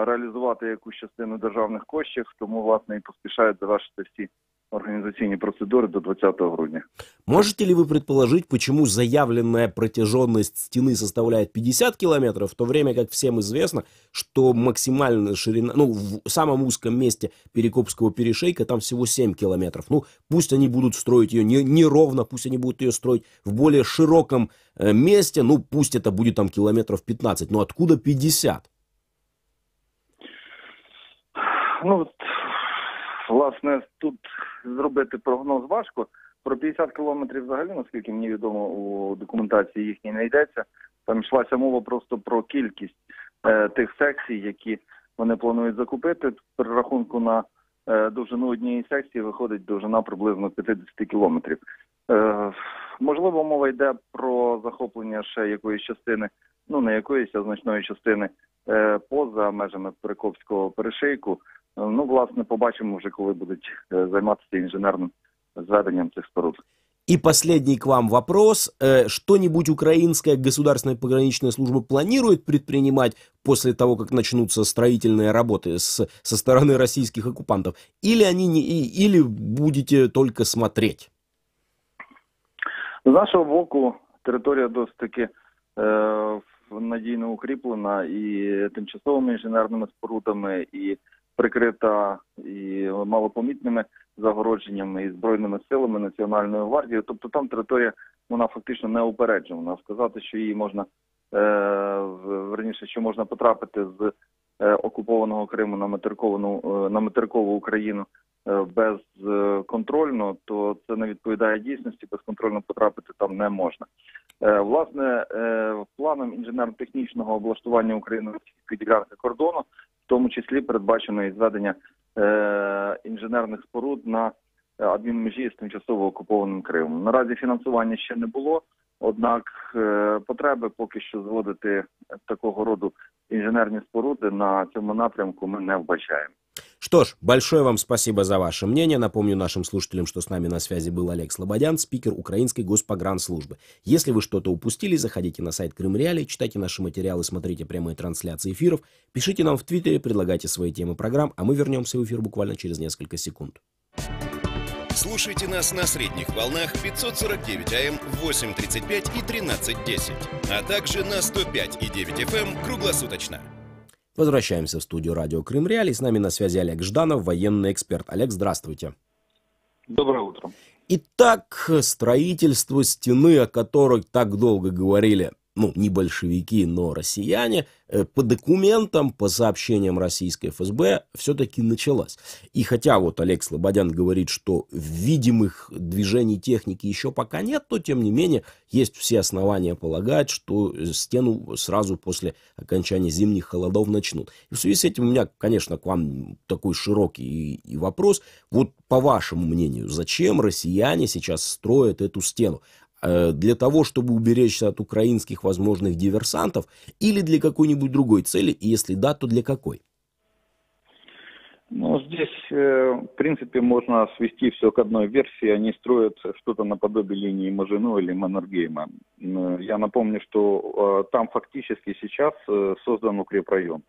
реалізувати якусь частину державних коштів, тому, власне, і поспішають завершити всі организационные процедуры до 20 грудня. Можете ли вы предположить, почему заявленная протяженность стены составляет 50 километров, в то время как всем известно, что максимальная ширина, в самом узком месте Перекопского перешейка там всего 7 километров. Пусть они будут строить ее не ровно, пусть они будут ее строить в более широком месте, пусть это будет там километров 15, но откуда 50? Власне, тут зробити прогноз важко. Про 50 кілометрів взагалі, наскільки мені відомо, у документації їхній не йдеться. Там йшлася мова просто про кількість тих секцій, які вони планують закупити. При рахунку на довжину однієї секції виходить довжина приблизно 50 кілометрів. Можливо, мова йде про захоплення ще якоїсь частини, не якоїсь, а значної частини поза межами Перекопського перешийку. Власне, побачимо вже, коли будуть займатися інженерним зведенням цих споруд. И последний к вам вопрос. Что-нибудь украинская государственная пограничная служба планирует предпринимать после того, как начнутся строительные работы со стороны российских оккупантов? Или будете только смотреть? З нашого боку, територія досить таки надійно укріплена і тимчасовими інженерними спорудами, і прикрита і малопомітними загородженнями і Збройними силами, Національною гвардією. Тобто там територія, вона фактично не упереджена. Сказати, що її можна, що можна потрапити з окупованого Криму на материкову Україну безконтрольно, то це не відповідає дійсності, безконтрольно потрапити там не можна. Власне, планом інженерно-технічного облаштування україно-російської ділянки кордону, в тому числі передбачено і зведення інженерних споруд на адмінмежі з тимчасово окупованим Кримом. Наразі фінансування ще не було, однак потреби поки що зводити такого роду інженерні споруди на цьому напрямку ми не вбачаємо. Что ж, большое вам спасибо за ваше мнение. Напомню нашим слушателям, что с нами на связи был Олег Слободян, спикер Украинской госпогранслужбы. Если вы что-то упустили, заходите на сайт Крым Реалии, читайте наши материалы, смотрите прямые трансляции эфиров, пишите нам в Твиттере, предлагайте свои темы программ, а мы вернемся в эфир буквально через несколько секунд. Слушайте нас на средних волнах 549 АМ, 8.35 и 13.10, а также на 105,9 FM круглосуточно. Возвращаемся в студию радио Крым Реалии. С нами на связи Олег Жданов, военный эксперт. Олег, здравствуйте. Доброе утро. Итак, строительство стены, о которой так долго говорили, не большевики, но россияне, по документам, по сообщениям российской ФСБ все-таки началось. И хотя Олег Слободян говорит, что видимых движений техники еще пока нет, то тем не менее есть все основания полагать, что стену сразу после окончания зимних холодов начнут. И в связи с этим у меня, конечно, к вам такой широкий вопрос. По вашему мнению, зачем россияне сейчас строят эту стену? Для того, чтобы уберечься от украинских возможных диверсантов или для какой-нибудь другой цели, и если да, то для какой? Здесь, в принципе, можно свести все к одной версии. Они строят что-то наподобие линии Мажино или Маннергейма. Я напомню, что там фактически сейчас создан укрепрайон.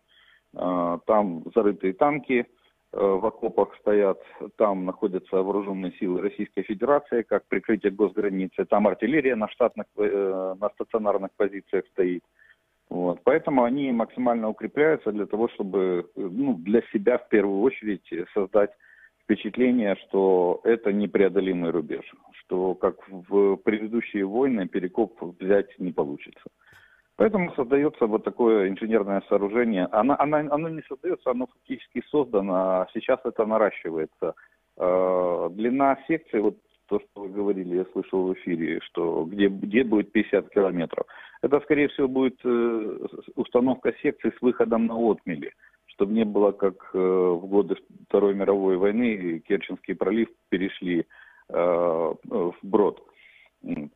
Там зарытые танки, в окопах стоят, там находятся вооруженные силы Российской Федерации, как прикрытие госграницы, там артиллерия на стационарных позициях стоит. Поэтому они максимально укрепляются для того, чтобы для себя в первую очередь создать впечатление, что это непреодолимый рубеж, что как в предыдущие войны Перекоп взять не получится. Поэтому создается такое инженерное сооружение. Оно не создается, оно фактически создано, а сейчас это наращивается. Длина секции, то, что вы говорили, я слышал в эфире, что где будет 50 километров. Это, скорее всего, будет установка секций с выходом на отмели, чтобы не было, как в годы Второй мировой войны, Керченский пролив перешли вброд.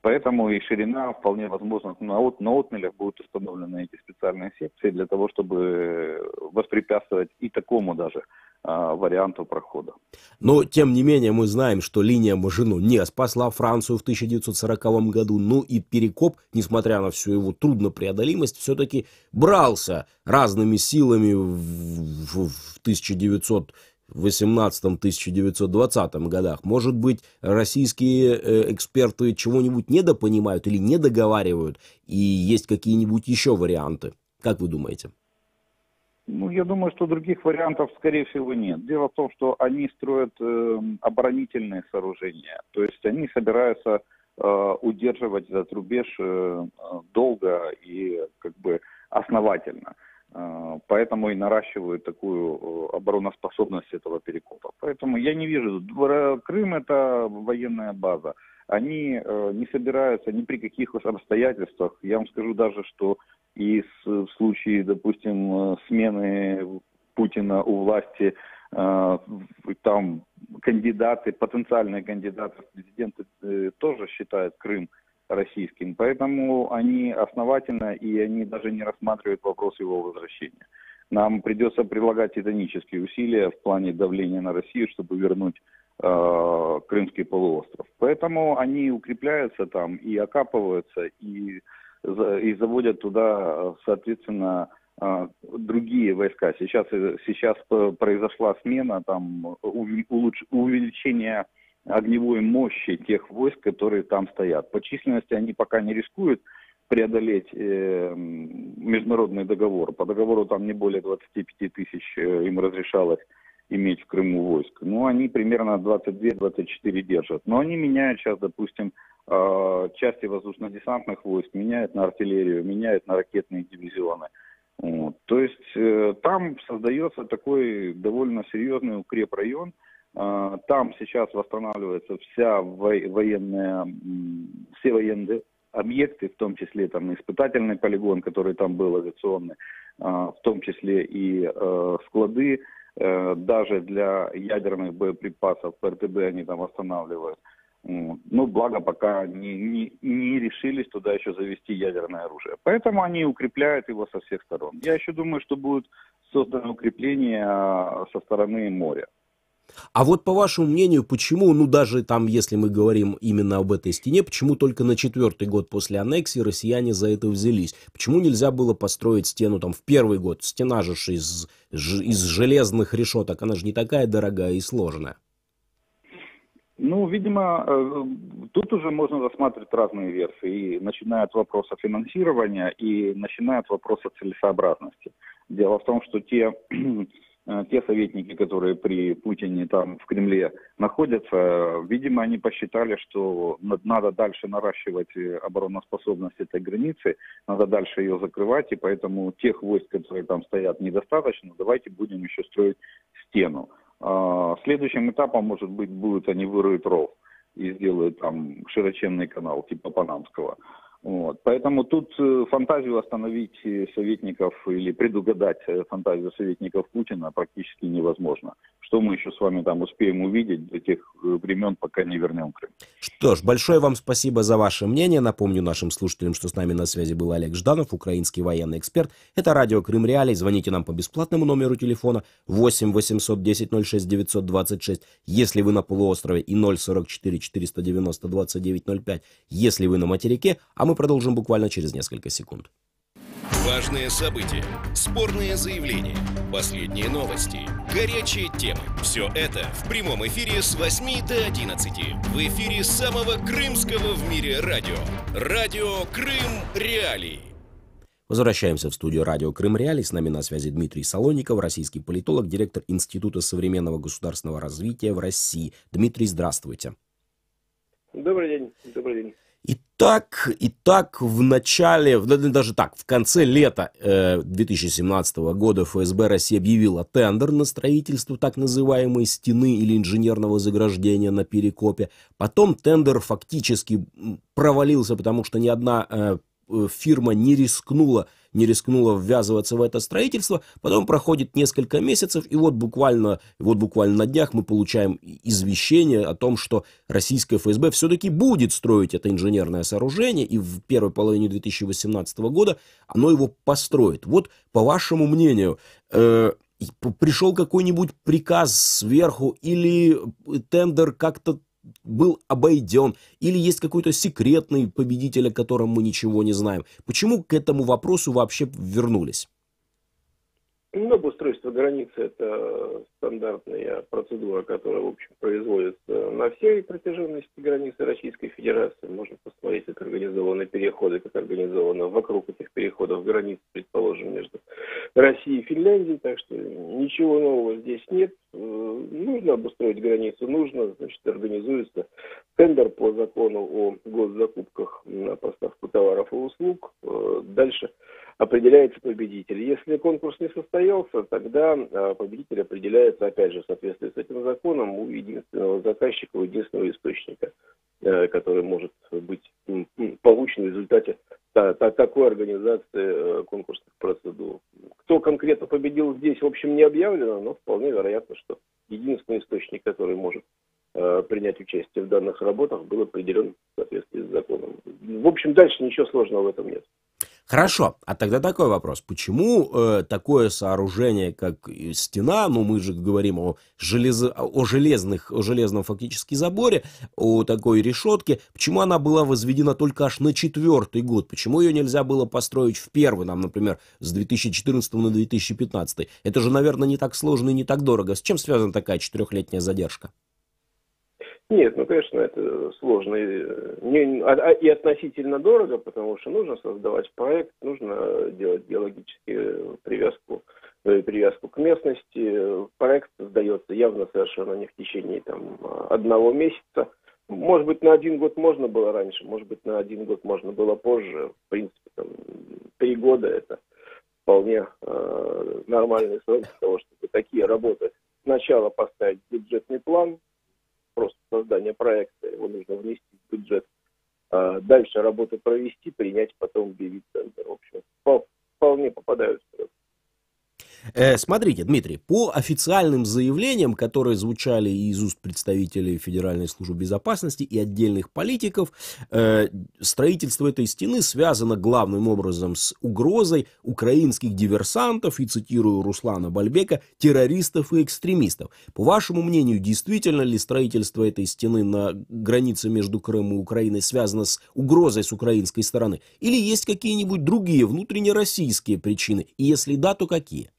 Поэтому и ширина, вполне возможно, на отмелях будут установлены эти специальные секции для того, чтобы воспрепятствовать и такому даже варианту прохода. Но, тем не менее, мы знаем, что линия Мажино не спасла Францию в 1940 году. Ну и Перекоп, несмотря на всю его труднопреодолимость, все-таки брался разными силами в 1918-1920 годах. Может быть, российские эксперты чего-нибудь недопонимают или недоговаривают, и есть какие-нибудь еще варианты? Как вы думаете? Ну, я думаю, что других вариантов, скорее всего, нет. Дело в том, что они строят оборонительные сооружения. То есть они собираются удерживать этот рубеж долго и как бы основательно. Поэтому и наращивают такую обороноспособность этого Перекопа. Поэтому я не вижу. Крым – это военная база. Они не собираются ни при каких обстоятельствах. Я вам скажу даже, что и в случае, допустим, смены Путина у власти, там кандидаты, потенциальные кандидаты в президенты тоже считают Крым российским. Поэтому они основательно, и они даже не рассматривают вопрос его возвращения. Нам придется прилагать титанические усилия в плане давления на Россию, чтобы вернуть Крымский полуостров. Поэтому они укрепляются там и окапываются, и заводят туда, соответственно, другие войска. Сейчас произошла смена, там увеличение огневой мощи тех войск, которые там стоят. По численности они пока не рискуют преодолеть международный договор. По договору там не более 25 тысяч им разрешалось иметь в Крыму войск. Ну, они примерно 22-24 держат. Но они меняют сейчас, допустим, части воздушно-десантных войск, меняют на артиллерию, меняют на ракетные дивизионы. Вот. То есть там создается такой довольно серьезный укрепрайон. Там сейчас восстанавливаются все военные объекты, в том числе там испытательный полигон, который там был авиационный, в том числе и склады, даже для ядерных боеприпасов РТБ они там восстанавливают. Но благо пока не решились туда еще завести ядерное оружие. Поэтому они укрепляют его со всех сторон. Я еще думаю, что будет создано укрепление со стороны моря. А вот по вашему мнению, почему, ну даже там, если мы говорим именно об этой стене, почему только на 4-й год после аннексии россияне за это взялись? Почему нельзя было построить стену там в 1-й год? Стена же из железных решеток, она же не такая дорогая и сложная. Ну, видимо, тут уже можно рассматривать разные версии. И начиная от вопроса финансирования, и начиная от вопроса целесообразности. Дело в том, что те советники, которые при Путине там в Кремле находятся, видимо, они посчитали, что надо дальше наращивать обороноспособность этой границы, надо дальше ее закрывать, и поэтому тех войск, которые там стоят, недостаточно, давайте будем еще строить стену. Следующим этапом, может быть, будет они выроют ров и сделают там широченный канал, типа Панамского. Вот. Поэтому тут фантазию остановить советников или предугадать фантазию советников Путина практически невозможно. Что мы еще с вами там успеем увидеть до тех времен, пока не вернем Крым. Что ж, большое вам спасибо за ваше мнение. Напомню нашим слушателям, что с нами на связи был Олег Жданов, украинский военный эксперт. Это радио Крым Реалии. Звоните нам по бесплатному номеру телефона 8 800 10 06 926, если вы на полуострове, и 044 490 2905, если вы на материке, а мы продолжим буквально через несколько секунд. Важные события, спорные заявления, последние новости, горячие темы. Все это в прямом эфире с 8 до 11. В эфире самого крымского в мире радио. Радио Крым Реалии. Возвращаемся в студию радио Крым Реалии. С нами на связи Дмитрий Солоников, российский политолог, директор Института современного государственного развития в России. Дмитрий, здравствуйте. Добрый день. Добрый день. Итак, в начале, даже так, в конце лета 2017 года ФСБ России объявила тендер на строительство так называемой стены или инженерного заграждения на Перекопе. Потом тендер фактически провалился, потому что ни одна фирма не рискнула ввязываться в это строительство. Потом проходит несколько месяцев, и вот буквально на днях мы получаем извещение о том, что российское ФСБ все-таки будет строить это инженерное сооружение, и в первой половине 2018 года оно его построит. Вот, по вашему мнению, пришел какой-нибудь приказ сверху, или тендер как-то был обойден, или есть какой-то секретный победитель, о котором мы ничего не знаем? Почему к этому вопросу вообще вернулись? Ну, обустройство границы – это стандартная процедура, которая, в общем, производится на всей протяженности границы Российской Федерации. Можно посмотреть, как организованы переходы, как организовано вокруг этих переходов границ, предположим, между Россией и Финляндией. Так что ничего нового здесь нет. Нужно обустроить границу, значит, организуется тендер по закону о госзакупках на поставку товаров и услуг. Дальше определяется победитель. Если конкурс не состоялся, тогда победитель определяется, опять же, в соответствии с этим законом, у единственного заказчика, у единственного источника, который может быть получен в результате такой организации конкурсных процедур. Кто конкретно победил здесь, в общем, не объявлено, но вполне вероятно, что единственный источник, который может принять участие в данных работах, был определен в соответствии с законом. В общем, дальше ничего сложного в этом нет. Хорошо, а тогда такой вопрос. Почему такое сооружение, как стена, ну мы же говорим о железном фактически заборе, о такой решетке, почему она была возведена только аж на 4-й год? Почему ее нельзя было построить в первый, например, с 2014 на 2015? Это же, наверное, не так сложно и не так дорого. С чем связана такая 4-летняя задержка? Нет, конечно, это сложно и относительно дорого, потому что нужно создавать проект, нужно делать геологическую привязку к местности. Проект создается явно совершенно не в течение 1 месяца. Может быть, на 1 год можно было раньше, может быть, на 1 год можно было позже. В принципе, 3 года это вполне нормальный срок для того, чтобы такие работы сначала поставить бюджетный план, просто создание проекта, его нужно внести в бюджет, дальше работу провести, принять, потом объявить тендер. В общем, вполне попадают в срок. Смотрите, Дмитрий, по официальным заявлениям, которые звучали из уст представителей Федеральной службы безопасности и отдельных политиков, строительство этой стены связано главным образом с угрозой украинских диверсантов и, цитирую Руслана Бальбека, террористов и экстремистов. По вашему мнению, действительно ли строительство этой стены на границе между Крымом и Украиной связано с угрозой с украинской стороны? Или есть какие-нибудь другие внутреннероссийские причины? И если да, то какие?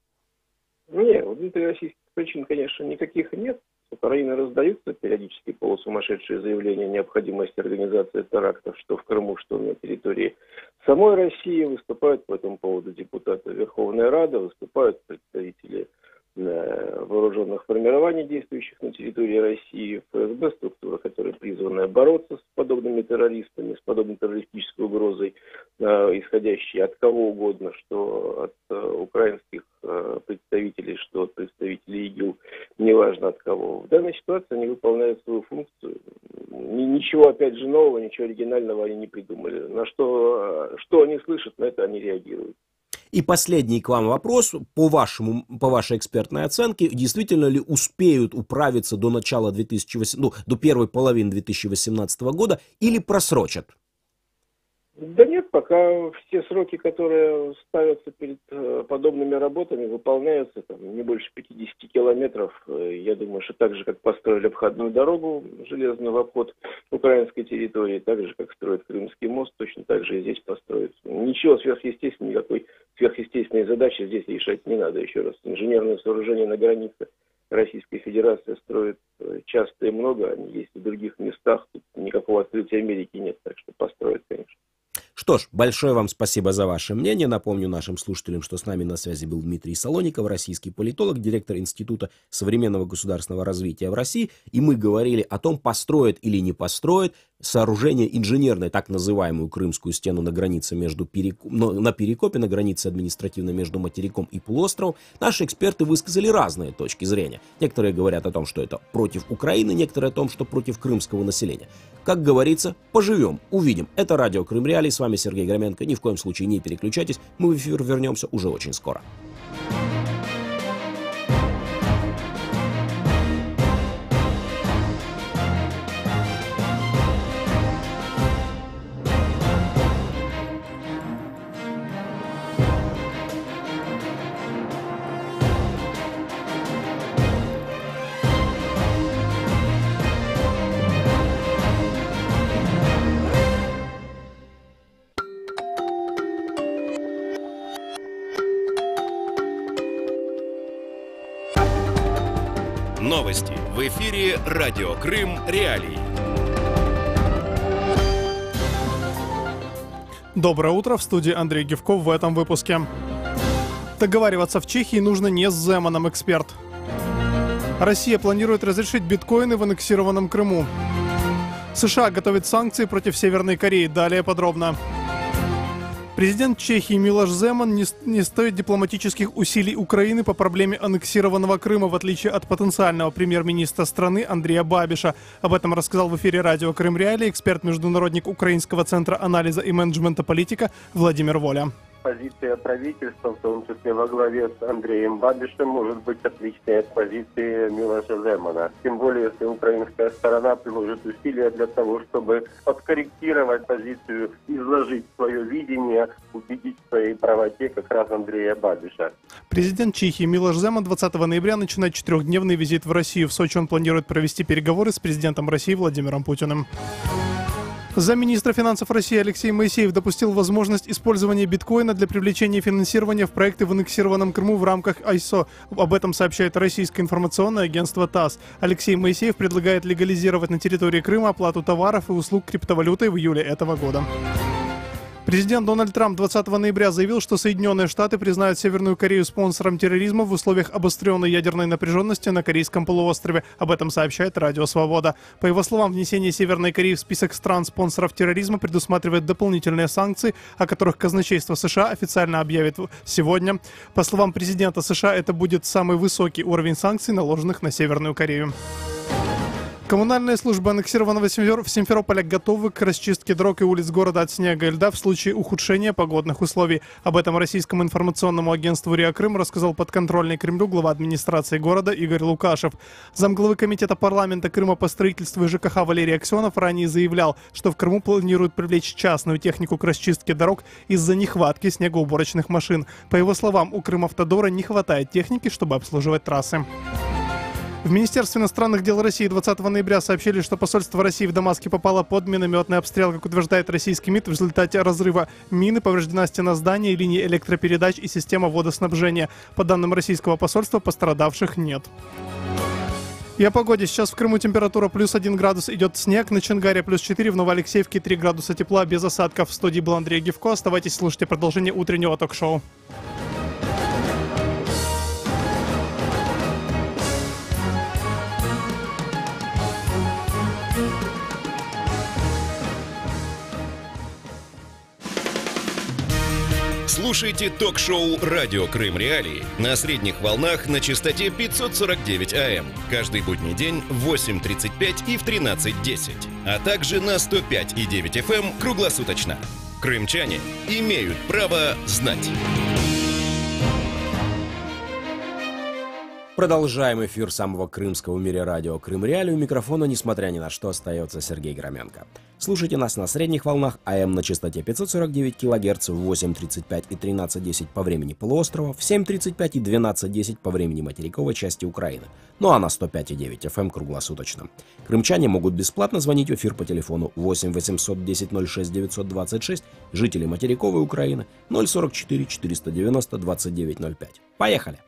Нет, внутрироссийских причин, конечно, никаких нет. С Украины раздаются периодически полусумасшедшие заявления о необходимости организации терактов, что в Крыму, что на территории самой России. Выступают по этому поводу депутаты Верховной Рады, выступают представители вооруженных формирований, действующих на территории России, ФСБ, структура, которая призвана бороться с подобными террористами, с подобной террористической угрозой, исходящей от кого угодно, что от украинских представителей, что от представителей ИГИЛ, неважно от кого. В данной ситуации они выполняют свою функцию. Ничего, опять же, нового, ничего оригинального они не придумали. На что они слышат, на это они реагируют. И последний к вам вопрос. По вашей экспертной оценке, действительно ли успеют управиться до начала до первой половины 2018 года или просрочат? Да нет, пока все сроки, которые ставятся перед подобными работами, выполняются не больше 50 километров. Я думаю, что так же, как построили обходную дорогу железную в обход украинской территории, так же, как строят Крымский мост, точно так же и здесь построят. Ничего сверхъестественного, никакой сверхъестественной задачи здесь решать не надо. Еще раз, инженерные сооружения на границе Российской Федерации строят часто и много, они есть в других местах, тут никакого открытия Америки нет, так что построят, конечно. Что ж, большое вам спасибо за ваше мнение. Напомню нашим слушателям, что с нами на связи был Дмитрий Солоников, российский политолог, директор Института современного государственного развития в России. И мы говорили о том, построят или не построят сооружение инженерной, так называемую Крымскую стену на границе на Перекопе, на границе административной между материком и полуостровом, наши эксперты высказали разные точки зрения. Некоторые говорят о том, что это против Украины, некоторые о том, что против крымского населения. Как говорится, поживем, увидим. Это радио Крым Реалии, с вами Сергей Громенко. Ни в коем случае не переключайтесь, мы в эфир вернемся уже очень скоро. Новости в эфире радио Крым Реалии. Доброе утро, в студии Андрей Гевков в этом выпуске. Договариваться в Чехии нужно не с Земаном, эксперт. Россия планирует разрешить биткоины в аннексированном Крыму. США готовит санкции против Северной Кореи. Далее подробно. Президент Чехии Милош Земан не стоит дипломатических усилий Украины по проблеме аннексированного Крыма, в отличие от потенциального премьер-министра страны Андрея Бабиша. Об этом рассказал в эфире радио Крым Реалии эксперт-международник Украинского центра анализа и менеджмента политика Владимир Воля. Позиция правительства, в том числе во главе с Андреем Бабишем, может быть отличной от позиции Милоша Земана. Тем более, если украинская сторона приложит усилия для того, чтобы подкорректировать позицию, изложить свое видение, убедить в своей правоте как раз Андрея Бабиша. Президент Чехии Милош Земан 20 ноября начинает 4-дневный визит в Россию. В Сочи он планирует провести переговоры с президентом России Владимиром Путиным. Замминистра финансов России Алексей Моисеев допустил возможность использования биткоина для привлечения финансирования в проекты в аннексированном Крыму в рамках ISO. Об этом сообщает российское информационное агентство ТАСС. Алексей Моисеев предлагает легализировать на территории Крыма оплату товаров и услуг криптовалютой в июле этого года. Президент Дональд Трамп 20 ноября заявил, что Соединенные Штаты признают Северную Корею спонсором терроризма в условиях обостренной ядерной напряженности на Корейском полуострове. Об этом сообщает Радио Свобода. По его словам, внесение Северной Кореи в список стран-спонсоров терроризма предусматривает дополнительные санкции, о которых казначейство США официально объявит сегодня. По словам президента США, это будет самый высокий уровень санкций, наложенных на Северную Корею. Коммунальные службы аннексированного Симферополя готовы к расчистке дорог и улиц города от снега и льда в случае ухудшения погодных условий. Об этом российскому информационному агентству РИА Крым рассказал подконтрольный Кремлю глава администрации города Игорь Лукашев. Замглавы комитета парламента Крыма по строительству и ЖКХ Валерий Аксенов ранее заявлял, что в Крыму планируют привлечь частную технику к расчистке дорог из-за нехватки снегоуборочных машин. По его словам, у Крымавтодора не хватает техники, чтобы обслуживать трассы. В Министерстве иностранных дел России 20 ноября сообщили, что посольство России в Дамаске попало под минометный обстрел. Как утверждает российский МИД, в результате разрыва мины повреждена стена здания, линии электропередач и система водоснабжения. По данным российского посольства, пострадавших нет. И о погоде. Сейчас в Крыму температура +1 градус, идет снег. На Чонгаре +4, в Новоалексеевке 3 градуса тепла, без осадков. В студии был Андрей Гевко. Оставайтесь, слушайте продолжение утреннего ток-шоу. Слушайте ток-шоу «Радио Крым Реалии» на средних волнах на частоте 549 АМ. Каждый будний день в 8:35 и в 13:10. А также на 105,9 FM круглосуточно. Крымчане имеют право знать. Продолжаем эфир самого крымского в мире радио Крым Реалии. У микрофона, несмотря ни на что, остается Сергей Громенко. Слушайте нас на средних волнах АМ на частоте 549 кГц в 8:35 и 13:10 по времени полуострова, в 7:35 и 12:10 по времени материковой части Украины. Ну а на 105,9 FM круглосуточно. Крымчане могут бесплатно звонить в эфир по телефону 8 800 10 06 926, жители материковой Украины 044 490 2905. Поехали!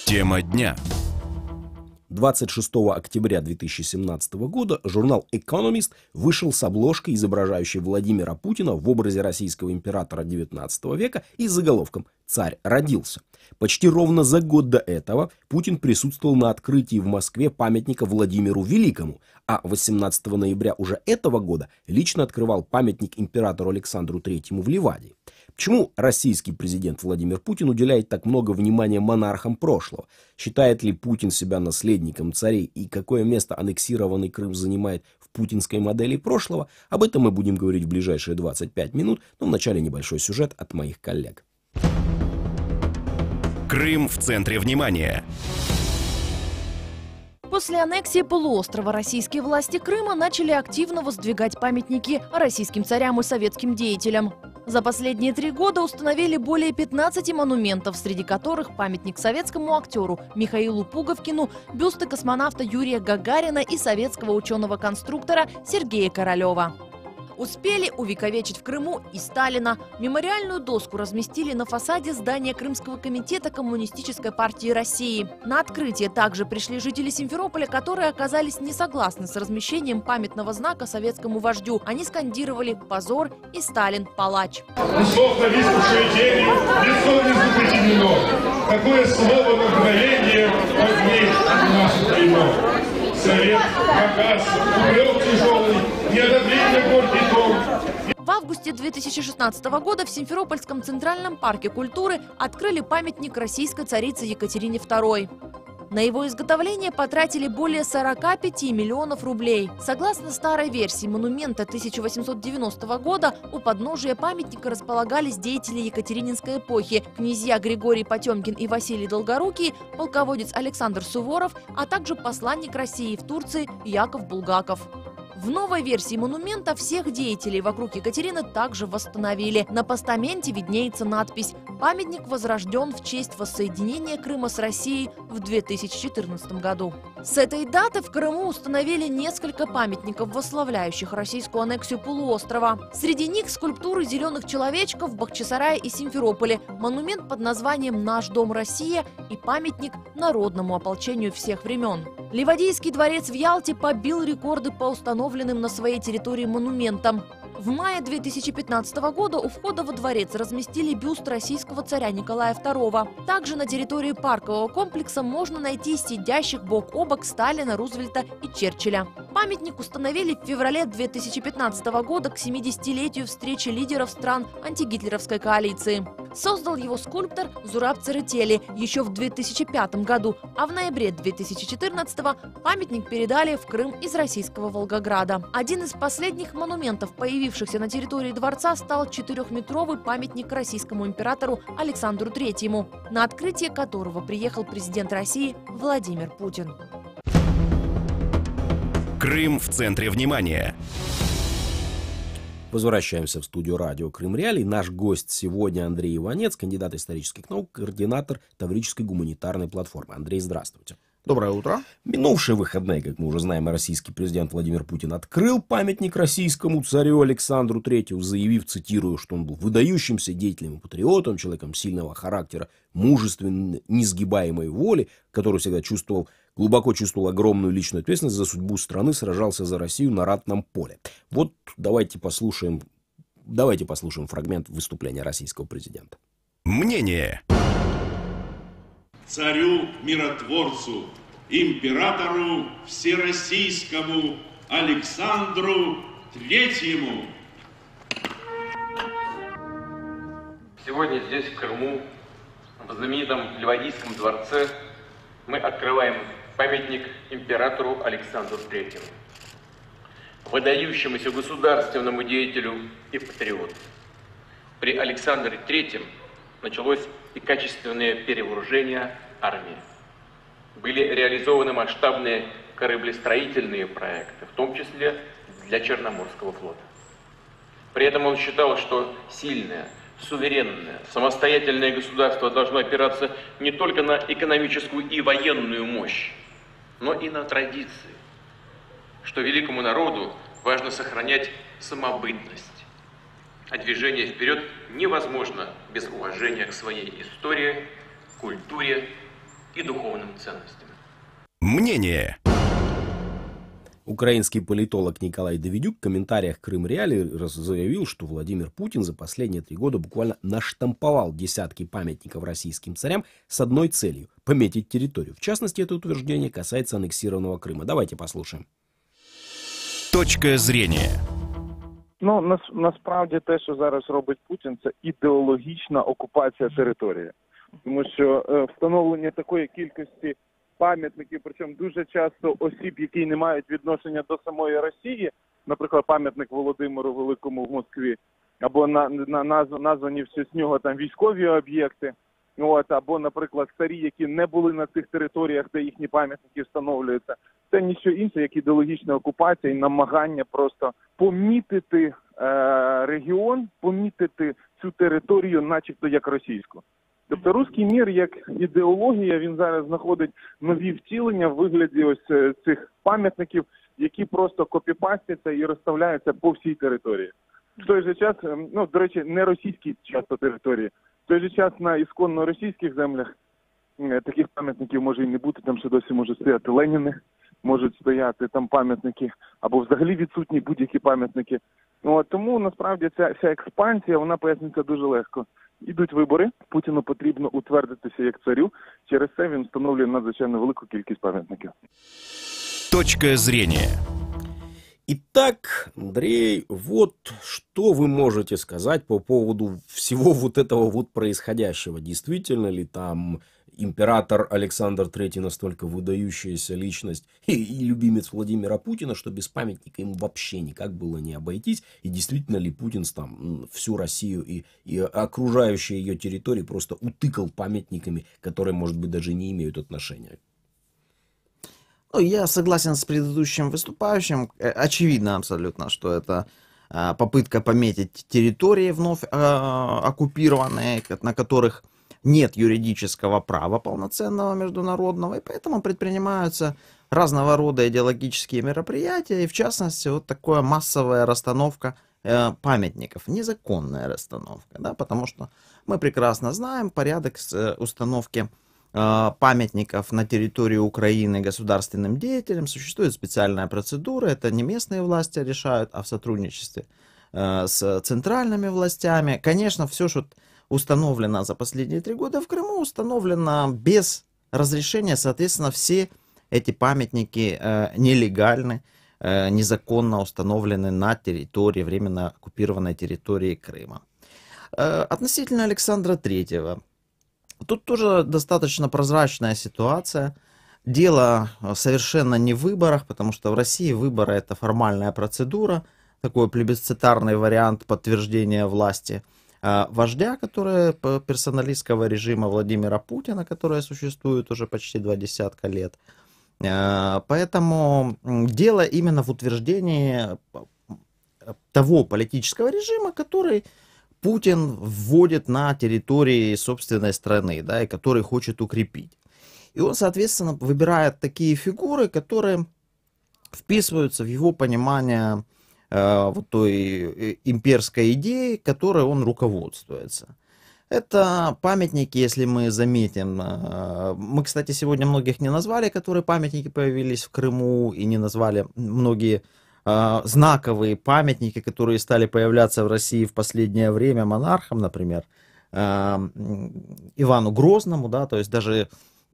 Тема дня. 26 октября 2017 года журнал «Экономист» вышел с обложкой, изображающей Владимира Путина в образе российского императора XIX века и с заголовком «Царь родился». Почти ровно за год до этого Путин присутствовал на открытии в Москве памятника Владимиру Великому, а 18 ноября уже этого года лично открывал памятник императору Александру III в Ливадии. Почему российский президент Владимир Путин уделяет так много внимания монархам прошлого? Считает ли Путин себя наследником царей и какое место аннексированный Крым занимает в путинской модели прошлого? Об этом мы будем говорить в ближайшие 25 минут, но вначале небольшой сюжет от моих коллег. Крым в центре внимания. После аннексии полуострова российские власти Крыма начали активно воздвигать памятники российским царям и советским деятелям. За последние 3 года установили более 15 монументов, среди которых памятник советскому актеру Михаилу Пуговкину, бюсты космонавта Юрия Гагарина и советского ученого-конструктора Сергея Королева. Успели увековечить в Крыму и Сталина. Мемориальную доску разместили на фасаде здания Крымского комитета Коммунистической партии России. На открытие также пришли жители Симферополя, которые оказались не согласны с размещением памятного знака советскому вождю. Они скандировали «Позор» и «Сталин – палач». Условно виснувшую тенью, лицо не запретенено. Такое слово на мгновение возьми нашу войну. Совет, показ, упрек тяжелый, неодобрение горький тон. В августе 2016 года в Симферопольском центральном парке культуры открыли памятник российской царице Екатерине II. На его изготовление потратили более 45 миллионов рублей. Согласно старой версии монумента 1890 года, у подножия памятника располагались деятели Екатерининской эпохи: князья Григорий Потемкин и Василий Долгорукий, полководец Александр Суворов, а также посланник России в Турции Яков Булгаков. В новой версии монумента всех деятелей вокруг Екатерины также восстановили. На постаменте виднеется надпись «Памятник возрожден в честь воссоединения Крыма с Россией в 2014 году». С этой даты в Крыму установили несколько памятников, восславляющих российскую аннексию полуострова. Среди них скульптуры зеленых человечков в Бахчисарае и Симферополе, монумент под названием «Наш дом Россия» и памятник народному ополчению всех времен. Ливадийский дворец в Ялте побил рекорды по установленным на своей территории монументам. В мае 2015 года у входа во дворец разместили бюст российского царя Николая II. Также на территории паркового комплекса можно найти сидящих бок о бок Сталина, Рузвельта и Черчилля. Памятник установили в феврале 2015 года к 70-летию встречи лидеров стран антигитлеровской коалиции. Создал его скульптор Зураб Церетели еще в 2005 году, а в ноябре 2014 памятник передали в Крым из российского Волгограда. Один из последних монументов, появившихся на территории дворца, стал 4-метровый памятник российскому императору Александру III, на открытие которого приехал президент России Владимир Путин. Крым в центре внимания. Возвращаемся в студию радио Крым Реалии. Наш гость сегодня Андрей Иванец, кандидат исторических наук, координатор Таврической гуманитарной платформы. Андрей, здравствуйте. Доброе утро. Минувшие выходные, как мы уже знаем, российский президент Владимир Путин открыл памятник российскому царю Александру III, заявив, цитирую, что он был выдающимся деятелем и патриотом, человеком сильного характера, мужественной, несгибаемой воли, который всегда глубоко чувствовал огромную личную ответственность за судьбу страны, сражался за Россию на ратном поле. Вот давайте послушаем фрагмент выступления российского президента. Мнение. Царю-миротворцу, императору всероссийскому Александру III. Сегодня здесь, в Крыму, в знаменитом Ливадийском дворце, мы открываем памятник императору Александру III, выдающемуся государственному деятелю и патриоту. При Александре III началось и качественное перевооружение армии. Были реализованы масштабные кораблестроительные проекты, в том числе для Черноморского флота. При этом он считал, что сильное, суверенное, самостоятельное государство должно опираться не только на экономическую и военную мощь, но и на традиции, что великому народу важно сохранять самобытность. А движение вперед невозможно без уважения к своей истории, культуре и духовным ценностям. Мнение. Украинский политолог Николай Давидюк в комментариях Крым Реалии заявил, что Владимир Путин за последние 3 года буквально наштамповал десятки памятников российским царям с одной целью – пометить территорию. В частности, это утверждение касается аннексированного Крыма. Давайте послушаем. Точка зрения. Ну, насправді те, що зараз робить Путін, це ідеологічна окупація території. Тому що встановлення такої кількості пам'ятників, причому дуже часто осіб, які не мають відношення до самої Росії, наприклад, пам'ятник Володимиру Великому в Москві, або названі в честь нього там військові об'єкти, або, наприклад, старі, які не були на цих територіях, де їхні пам'ятники встановлюються. Це ніщо інше, як ідеологічна окупація і намагання просто помітити регіон, помітити цю територію начебто як російську. Тобто руський мір як ідеологія, він зараз знаходить нові втілення в вигляді ось цих пам'ятників, які просто копіпастяться і розставляються по всій території. В той же час, ну, до речі, не російські часто території, в той же час на ісконно російських землях таких пам'ятників може і не бути, там ще досі можуть стояти Леніни, можуть стояти там пам'ятники, або взагалі відсутні будь-які пам'ятники. Тому, насправді, ця експансія, вона пояснюється дуже легко. Ідуть вибори, Путіну потрібно утвердитися як царю, через це він встановлює надзвичайно велику кількість пам'ятників. Точка зрения. Итак, Андрей, вот что вы можете сказать по поводу всего вот этого вот происходящего. Действительно ли там император Александр III настолько выдающаяся личность и любимец Владимира Путина, что без памятника ему вообще никак было не обойтись? И действительно ли Путин там всю Россию и окружающие ее территории просто утыкал памятниками, которые, может быть, даже не имеют отношения? Ну, я согласен с предыдущим выступающим. Очевидно абсолютно, что это попытка пометить территории вновь оккупированные, на которых нет юридического права полноценного международного, и поэтому предпринимаются разного рода идеологические мероприятия, и в частности вот такая массовая расстановка памятников, незаконная расстановка, да, потому что мы прекрасно знаем порядок установки памятников на территории Украины государственным деятелям. Существует специальная процедура, это не местные власти решают, а в сотрудничестве с центральными властями. Конечно, все, что установлено за последние 3 года в Крыму, установлено без разрешения, соответственно, все эти памятники нелегальны, незаконно установлены на территории, временно оккупированной территории Крыма. Относительно Александра III. Тут тоже достаточно прозрачная ситуация. Дело совершенно не в выборах, потому что в России выборы — это формальная процедура, такой плебисцитарный вариант подтверждения власти вождя, который персоналистского режима Владимира Путина, которое существует уже почти 20 лет. Поэтому дело именно в утверждении того политического режима, который Путин вводит на территории собственной страны, да, и который хочет укрепить. И он, соответственно, выбирает такие фигуры, которые вписываются в его понимание вот той имперской идеи, которой он руководствуется. Это памятники, если мы заметим, мы, кстати, сегодня многих не назвали, которые памятники появились в Крыму, и не назвали многие знаковые памятники, которые стали появляться в России в последнее время монархам, например, Ивану Грозному, да, то есть даже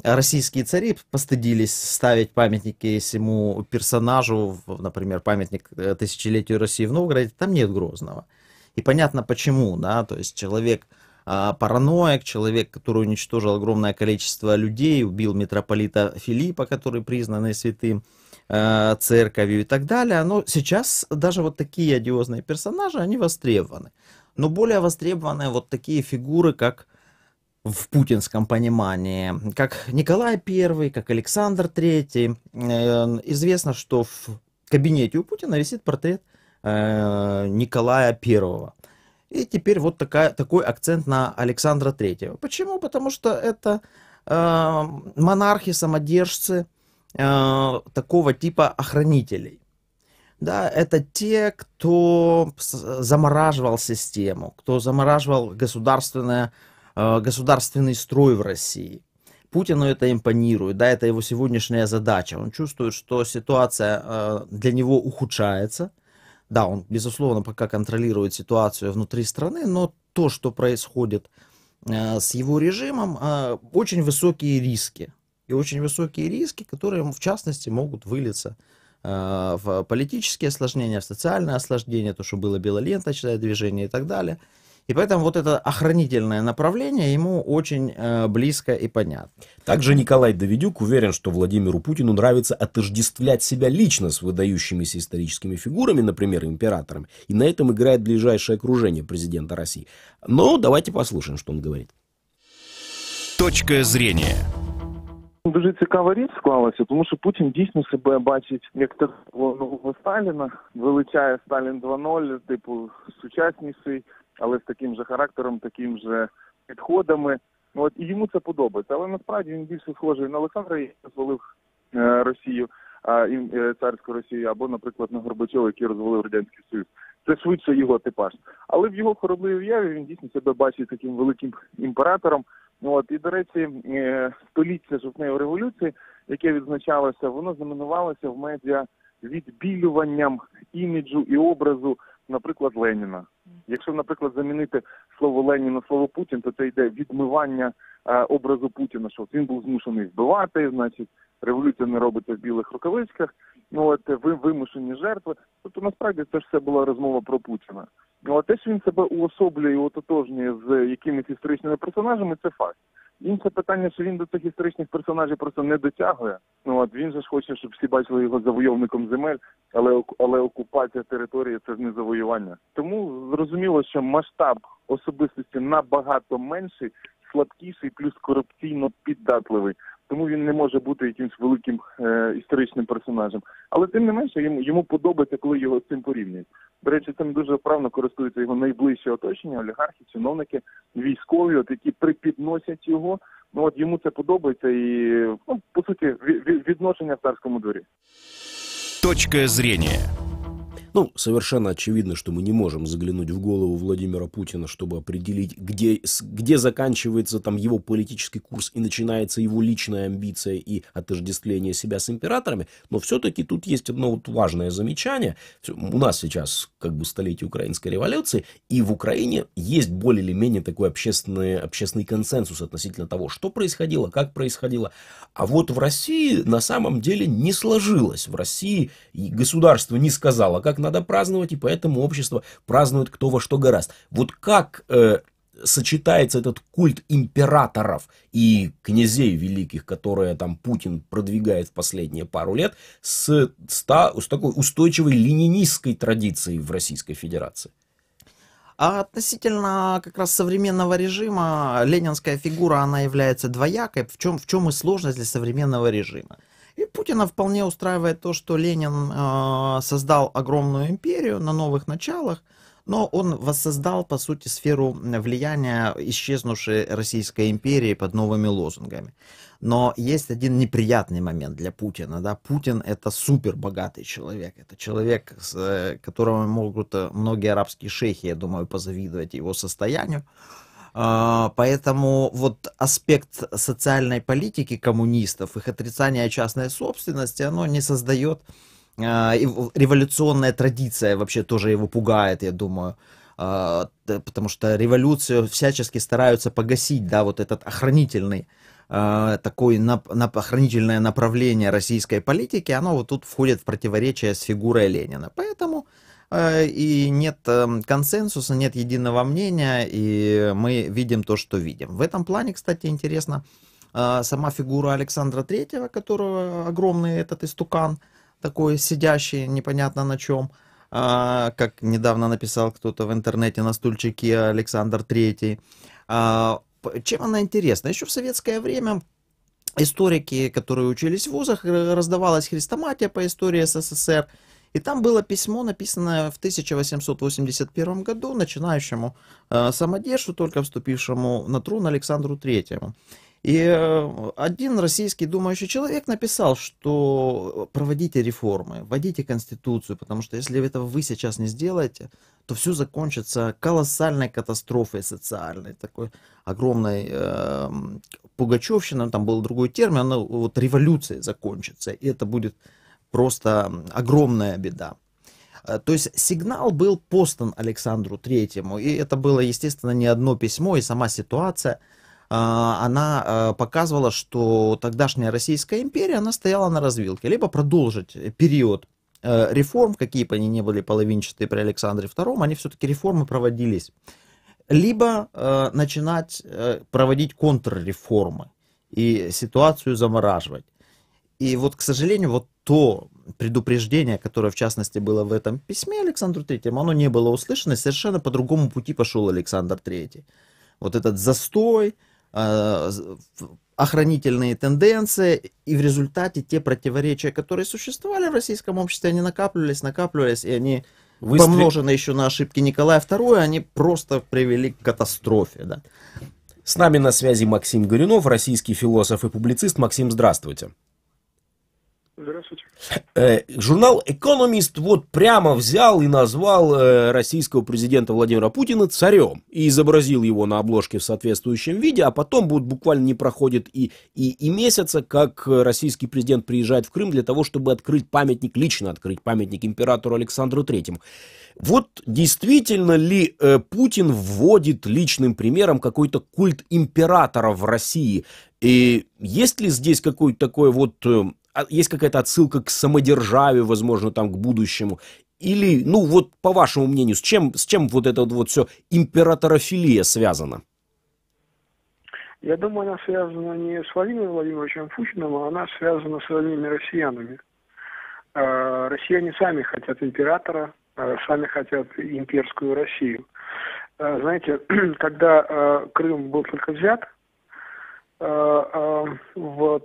российские цари постыдились ставить памятники всему персонажу, например, памятник тысячелетию России в Новгороде, там нет Грозного. И понятно почему, да, то есть человек параноик, человек, который уничтожил огромное количество людей, убил митрополита Филиппа, который признанный святым церковью и так далее. Но сейчас даже вот такие одиозные персонажи, они востребованы. Но более востребованы вот такие фигуры, как в путинском понимании, как Николай I, как Александр III. Известно, что в кабинете у Путина висит портрет Николая I. И теперь вот такой акцент на Александра III. Почему? Потому что это монархи-самодержцы, такого типа охранителей. Да, это те, кто замораживал систему, кто замораживал государственный строй в России. Путину это импонирует, да, это его сегодняшняя задача. Он чувствует, что ситуация для него ухудшается. Да, он, безусловно, пока контролирует ситуацию внутри страны, но то, что происходит с его режимом, очень высокие риски. И очень высокие риски, которые, в частности, могут вылиться в политические осложнения, в социальное осложнение, то, что было белоленточное движение и так далее. И поэтому вот это охранительное направление ему очень близко и понятно. Также Николай Давидюк уверен, что Владимиру Путину нравится отождествлять себя лично с выдающимися историческими фигурами, например, императорами, и на этом играет ближайшее окружение президента России. Но давайте послушаем, что он говорит. Точка зрения. Дуже цікава річ склалася, тому що Путін дійсно себе бачить як такого нового Сталіна, величає Сталін 2.0, типу сучасніший, але з таким же характером, таким же підходами. От, і йому це подобається. Але насправді він більше схожий на Олександра, який розвалив Росію, царську Росію, або, наприклад, на Горбачова, який розвалив Радянський Союз. Це швидше його типаж. Але в його хоробливій уяві він дійсно себе бачить таким великим імператором. От, і, до речі, століття жовтневої революції, яке відзначалося, воно знаменувалося в медіа відбілюванням іміджу і образу, наприклад, Леніна. Якщо, наприклад, замінити слово Ленін на слово Путін, то це йде відмивання образу Путіна, що він був змушений вбивати, значить, революція не робиться в білих рукавичках, от, вимушені жертви. Тобто, насправді, це ж все була розмова про Путіна. Ну, а те, що він себе уособлює і ототожнює з якимись історичними персонажами, це факт. Інше питання, що він до цих історичних персонажів просто не дотягує. Ну, от він же ж хоче, щоб всі бачили його завойовником земель, але окупація території – це ж не завоювання. Тому зрозуміло, що масштаб особистості набагато менший, слабкіший, плюс корупційно піддатливий. Тому він не може бути якимось великим історичним персонажем. Але тим не менше, йому подобається, коли його з цим порівнюють. До речі, цим дуже вправно користуються його найближче оточення, олігархи, чиновники, військові, от, які припідносять його. Ну, от йому це подобається і, ну, по суті, відношення в царському дворі. Точка зрения. Ну, совершенно очевидно, что мы не можем заглянуть в голову Владимира Путина, чтобы определить, где заканчивается там его политический курс и начинается его личная амбиция и отождествление себя с императорами. Но все-таки тут есть одно вот важное замечание. У нас сейчас как бы столетие украинской революции, и в Украине есть более или менее такой общественный консенсус относительно того, что происходило, как происходило. А вот в России на самом деле не сложилось. В России государство не сказало, как надо праздновать, и поэтому общество празднует кто во что гораст. Вот как сочетается этот культ императоров и князей великих, которые там Путин продвигает в последние пару лет, с такой устойчивой ленинистской традицией в Российской Федерации? А относительно как раз современного режима, ленинская фигура, она является двоякой. В чем и сложность для современного режима? И Путина вполне устраивает то, что Ленин создал огромную империю на новых началах, но он воссоздал, по сути, сферу влияния исчезнувшей Российской империи под новыми лозунгами. Но есть один неприятный момент для Путина. Да? Путин — это супербогатый человек. Это человек, с которого могут многие арабские шейхи, я думаю, позавидовать его состоянию. Поэтому вот аспект социальной политики коммунистов, их отрицание частной собственности, оно не создает, революционная традиция вообще тоже его пугает, я думаю, потому что революцию всячески стараются погасить, да, вот этот охранительный, охранительное направление российской политики, оно вот тут входит в противоречие с фигурой Ленина. Поэтому и нет консенсуса, нет единого мнения, и мы видим то, что видим. В этом плане, кстати, интересно сама фигура Александра Третьего, которого огромный этот истукан, такой сидящий непонятно на чем, как недавно написал кто-то в интернете на стульчике Александр Третий. Чем она интересна? Еще в советское время историки, которые учились в вузах, раздавалась хрестоматия по истории СССР, и там было письмо, написанное в 1881 году начинающему самодержцу, только вступившему на трон Александру Третьему. И один российский думающий человек написал, что проводите реформы, вводите конституцию, потому что если этого вы сейчас не сделаете, то все закончится колоссальной катастрофой социальной, такой огромной пугачевщиной, там был другой термин, она вот революцией закончится, и это будет просто огромная беда. То есть сигнал был послан Александру Третьему, и это было, естественно, не одно письмо, и сама ситуация, она показывала, что тогдашняя Российская империя, она стояла на развилке. Либо продолжить период реформ, какие бы они ни были половинчатые при Александре II, они все-таки реформы проводились. Либо начинать проводить контрреформы и ситуацию замораживать. И вот, к сожалению, вот то предупреждение, которое в частности было в этом письме Александру Третьему, оно не было услышано, и совершенно по другому пути пошел Александр Третий. Вот этот застой, охранительные тенденции, и в результате те противоречия, которые существовали в российском обществе, они накапливались, и они, помножены еще на ошибки Николая II, они просто привели к катастрофе. Да. С нами на связи Максим Горюнов, российский философ и публицист. Максим, здравствуйте. Здравствуйте. Журнал «Экономист» вот прямо взял и назвал российского президента Владимира Путина царем и изобразил его на обложке в соответствующем виде, а потом буквально не проходит и месяца, как российский президент приезжает в Крым для того, чтобы лично открыть памятник императору Александру Третьему. Вот действительно ли Путин вводит личным примером какой-то культ императора в России? И есть ли здесь какой-то такой вот... Есть какая-то отсылка к самодержавию, возможно, там, к будущему? Или, ну, вот, по вашему мнению, с чем вот это вот все императорофилия связана? Я думаю, она связана не с Владимиром Владимировичем Путиным, а она связана с самими россиянами. Россияне сами хотят императора, сами хотят имперскую Россию. Знаете, когда Крым был только взят, вот,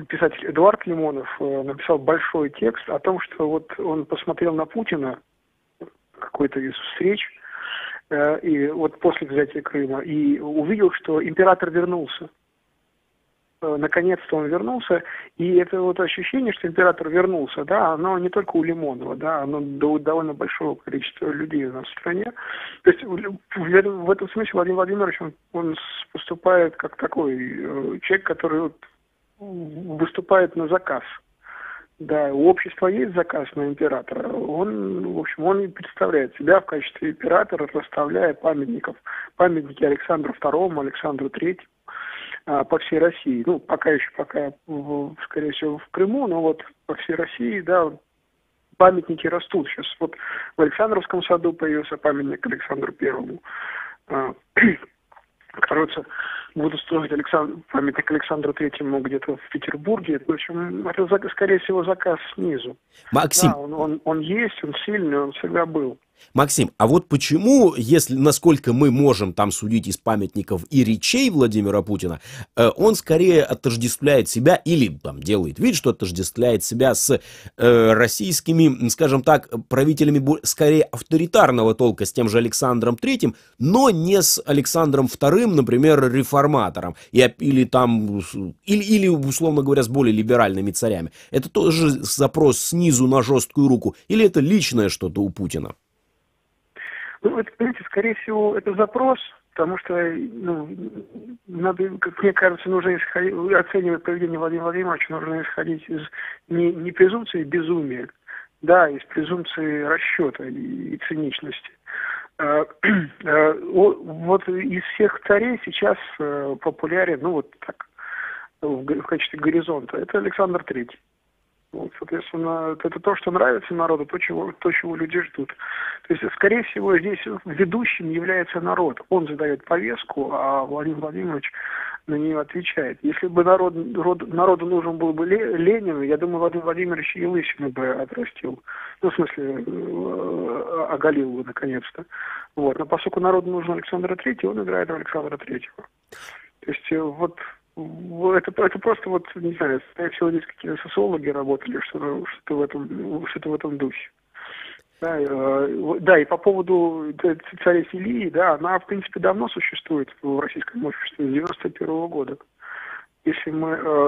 писатель Эдуард Лимонов написал большой текст о том, что вот он посмотрел на Путина, какой-то из встреч, и вот после взятия Крыма, и увидел, что император вернулся. Наконец-то он вернулся, и это вот ощущение, что император вернулся, да, оно не только у Лимонова, да, оно до довольно большого количества людей у нас в стране. То есть в этом смысле Владимир Владимирович, он поступает как такой человек, который вот выступает на заказ. Да, у общества есть заказ на императора. Он, в общем, он представляет себя в качестве императора, расставляя памятники Александру II, Александру III по всей России. Ну, пока, скорее всего, в Крыму, но вот по всей России, да, памятники растут. Сейчас вот в Александровском саду появился памятник Александру Первому. Кажется, будут строить памятник Александру Третьему где-то в Петербурге. В общем, это, скорее всего, заказ снизу. Максим. Да, он есть, он сильный, он всегда был. Максим, а вот почему, насколько мы можем там судить из памятников и речей Владимира Путина, он скорее отождествляет себя или там делает вид, что отождествляет себя с российскими, скажем так, правителями скорее авторитарного толка, с тем же Александром Третьим, но не с Александром Вторым, например, реформатором, или условно говоря, с более либеральными царями. Это тоже запрос снизу на жесткую руку, или это личное что-то у Путина? Ну, это, понимаете, скорее всего, это запрос, потому что, надо, как мне кажется, нужно оценивать поведение Владимира Владимировича, нужно исходить из не презумпции безумия, да, из презумпции расчета и циничности. Вот из всех царей сейчас популярен, в качестве горизонта, это Александр Третий. Вот, соответственно, это то, что нравится народу, то, чего люди ждут. То есть, скорее всего, здесь ведущим является народ. Он задает повестку, а Владимир Владимирович на нее отвечает. Если бы народу нужен был бы Ленин, я думаю, Владимир Владимирович и лысину бы отрастил. Ну, в смысле, оголил бы наконец-то. Вот. Но поскольку народу нужен Александр Третий, он играет в Александра Третьего. То есть, вот... Это просто не знаю, скорее всего, здесь какие-то социологи работали, что в этом духе. Да, и по поводу царя Филии, да, она, в принципе, давно существует в российском обществе, с 91 года. если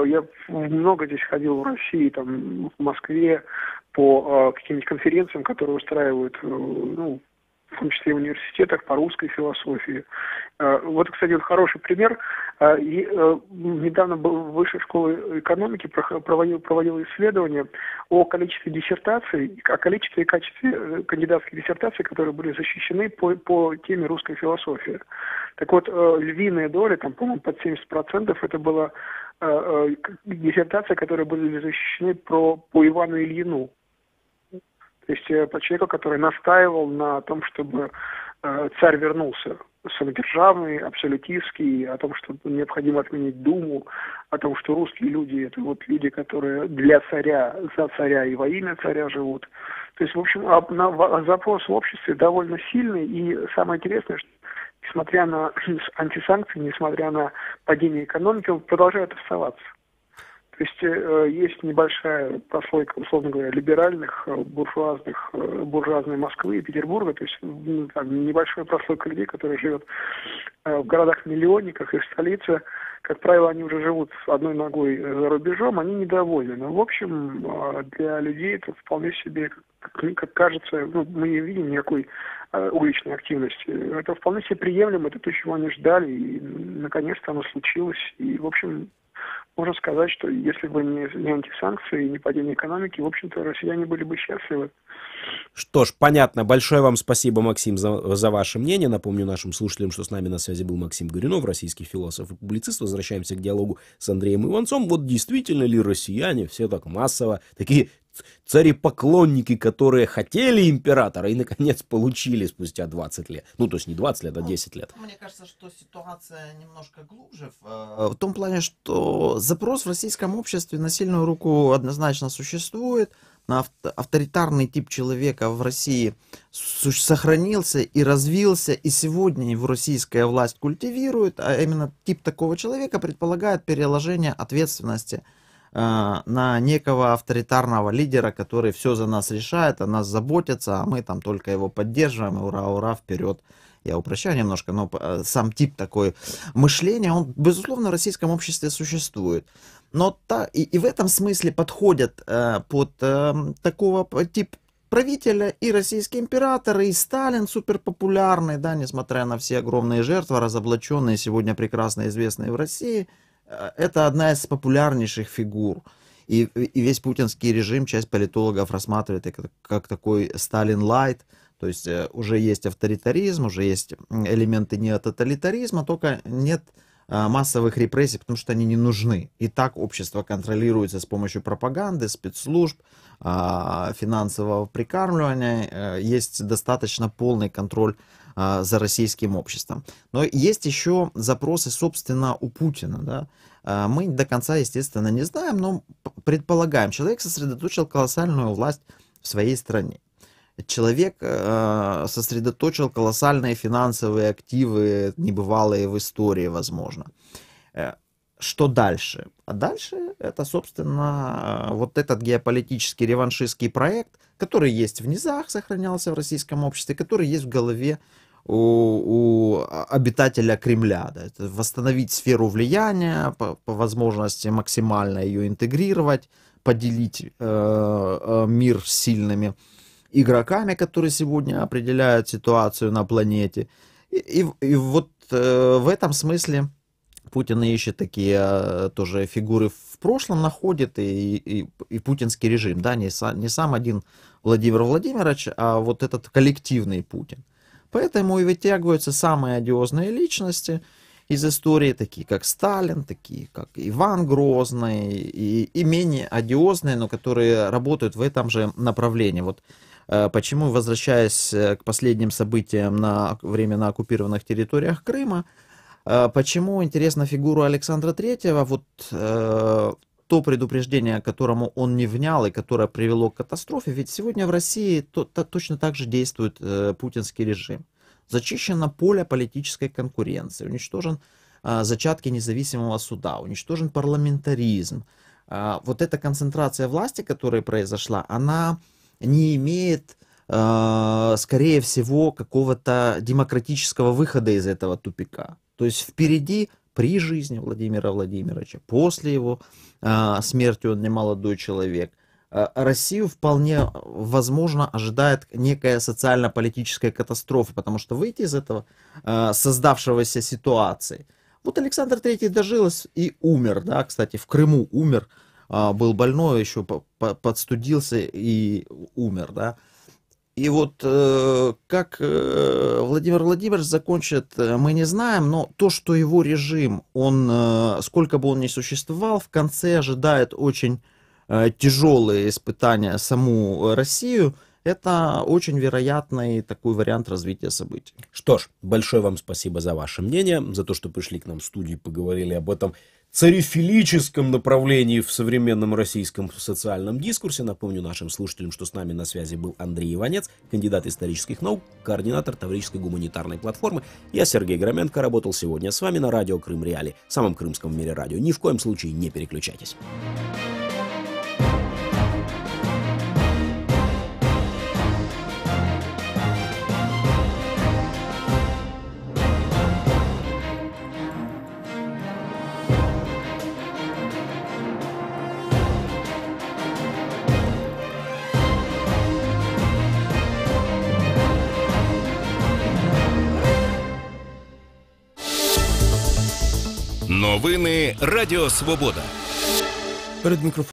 я много здесь ходил в России, там, в Москве, по каким-нибудь конференциям, которые устраивают, ну, в том числе в университетах по русской философии. Вот, кстати, вот хороший пример. Недавно Высшая школа экономики проводила исследование о количестве диссертаций, о количестве и качестве кандидатских диссертаций, которые были защищены по теме русской философии. Так вот, львиная доля, там, по-моему, под 70%, это была диссертация, которые были защищены по Ивану Ильину. То есть по человеку, который настаивал на том, чтобы царь вернулся самодержавный, абсолютистский, о том, что необходимо отменить Думу, о том, что русские люди – это вот люди, которые для царя, за царя и во имя царя живут. То есть, в общем, запрос в обществе довольно сильный, и самое интересное, что несмотря на антисанкции, несмотря на падение экономики, он продолжает оставаться. То есть есть небольшая прослойка, условно говоря, либеральных, буржуазной Москвы и Петербурга, то есть там, небольшая прослойка людей, которая живет в городах-миллионниках и в столице. Как правило, они уже живут одной ногой за рубежом, они недовольны. Но, в общем, для людей это вполне себе, как кажется, ну, мы не видим никакой уличной активности. Это вполне себе приемлемо, это то, чего они ждали, и наконец-то оно случилось. И, в общем, можно сказать, что если бы не антисанкции и не падение экономики, в общем-то, россияне были бы счастливы. Что ж, понятно. Большое вам спасибо, Максим, за ваше мнение. Напомню нашим слушателям, что с нами на связи был Максим Горюнов, российский философ и публицист. Возвращаемся к диалогу с Андреем Иванцом. Вот действительно ли россияне все так массово, такие цари-поклонники, которые хотели императора и, наконец, получили спустя 20 лет. Ну, то есть не 20 лет, а 10 лет. Мне кажется, что ситуация немножко глубже. В том плане, что запрос в российском обществе на сильную руку однозначно существует. На авторитарный тип человека в России сохранился и развился, и сегодня его российская власть культивирует, а именно тип такого человека предполагает переложение ответственности на некого авторитарного лидера, который все за нас решает, о нас заботится, а мы там только его поддерживаем, ура, ура, вперед. Я упрощаю немножко, но сам тип такой мышления, он, безусловно, в российском обществе существует. Но и в этом смысле подходят под такого тип правителя и российский император, и Сталин суперпопулярный, да, несмотря на все огромные жертвы, разоблаченные, сегодня прекрасно известные в России. Это одна из популярнейших фигур. И весь путинский режим, часть политологов рассматривает как такой Сталин-лайт. То есть уже есть авторитаризм, уже есть элементы неототалитаризма, только нет массовых репрессий, потому что они не нужны. И так общество контролируется с помощью пропаганды, спецслужб, финансового прикармливания. Есть достаточно полный контроль за российским обществом. Но есть еще запросы, собственно, у Путина. Да? Мы до конца, естественно, не знаем, но предполагаем. Человек сосредоточил колоссальную власть в своей стране. Человек сосредоточил колоссальные финансовые активы, небывалые в истории, возможно. Что дальше? А дальше это, собственно, вот этот геополитический реваншистский проект, который есть в низах, сохранялся в российском обществе, который есть в голове у обитателя Кремля. Да? Это восстановить сферу влияния, по возможности максимально ее интегрировать, поделить мир с сильными игроками, которые сегодня определяют ситуацию на планете. И вот в этом смысле Путин ищет такие тоже фигуры в прошлом, находит и путинский режим, да, не сам один Владимир Владимирович, а вот этот коллективный Путин. Поэтому и вытягиваются самые одиозные личности из истории, такие как Сталин, такие как Иван Грозный, и менее одиозные, но которые работают в этом же направлении. Вот почему, возвращаясь к последним событиям на временно оккупированных территориях Крыма, почему интересна фигура Александра Третьего, вот то предупреждение, которому он не внял и которое привело к катастрофе, ведь сегодня в России точно так же действует путинский режим. Зачищено поле политической конкуренции, уничтожен зачатки независимого суда, уничтожен парламентаризм. Вот эта концентрация власти, которая произошла, она не имеет, скорее всего, какого-то демократического выхода из этого тупика. То есть впереди при жизни Владимира Владимировича, после его смерти, он не молодой человек, Россию вполне возможно ожидает некая социально-политическая катастрофа, потому что выйти из этого создавшегося ситуации. Вот Александр III дожил и умер, да, кстати, в Крыму умер, был больной, еще подстудился и умер, да. И вот как Владимир Владимирович закончит, мы не знаем, но то, что его режим, он, сколько бы он ни существовал, в конце ожидает очень тяжелые испытания саму Россию, это очень вероятный такой вариант развития событий. Что ж, большое вам спасибо за ваше мнение, за то, что пришли к нам в студию, поговорили об этом царефилическом направлении в современном российском социальном дискурсе. Напомню нашим слушателям, что с нами на связи был Андрей Иванец, кандидат исторических наук, координатор Таврической гуманитарной платформы. Я, Сергей Громенко, работал сегодня с вами на радио Крым Реали, самом крымском в мире радио. Ни в коем случае не переключайтесь. Новини Радіо Свобода. Перед мікрофоном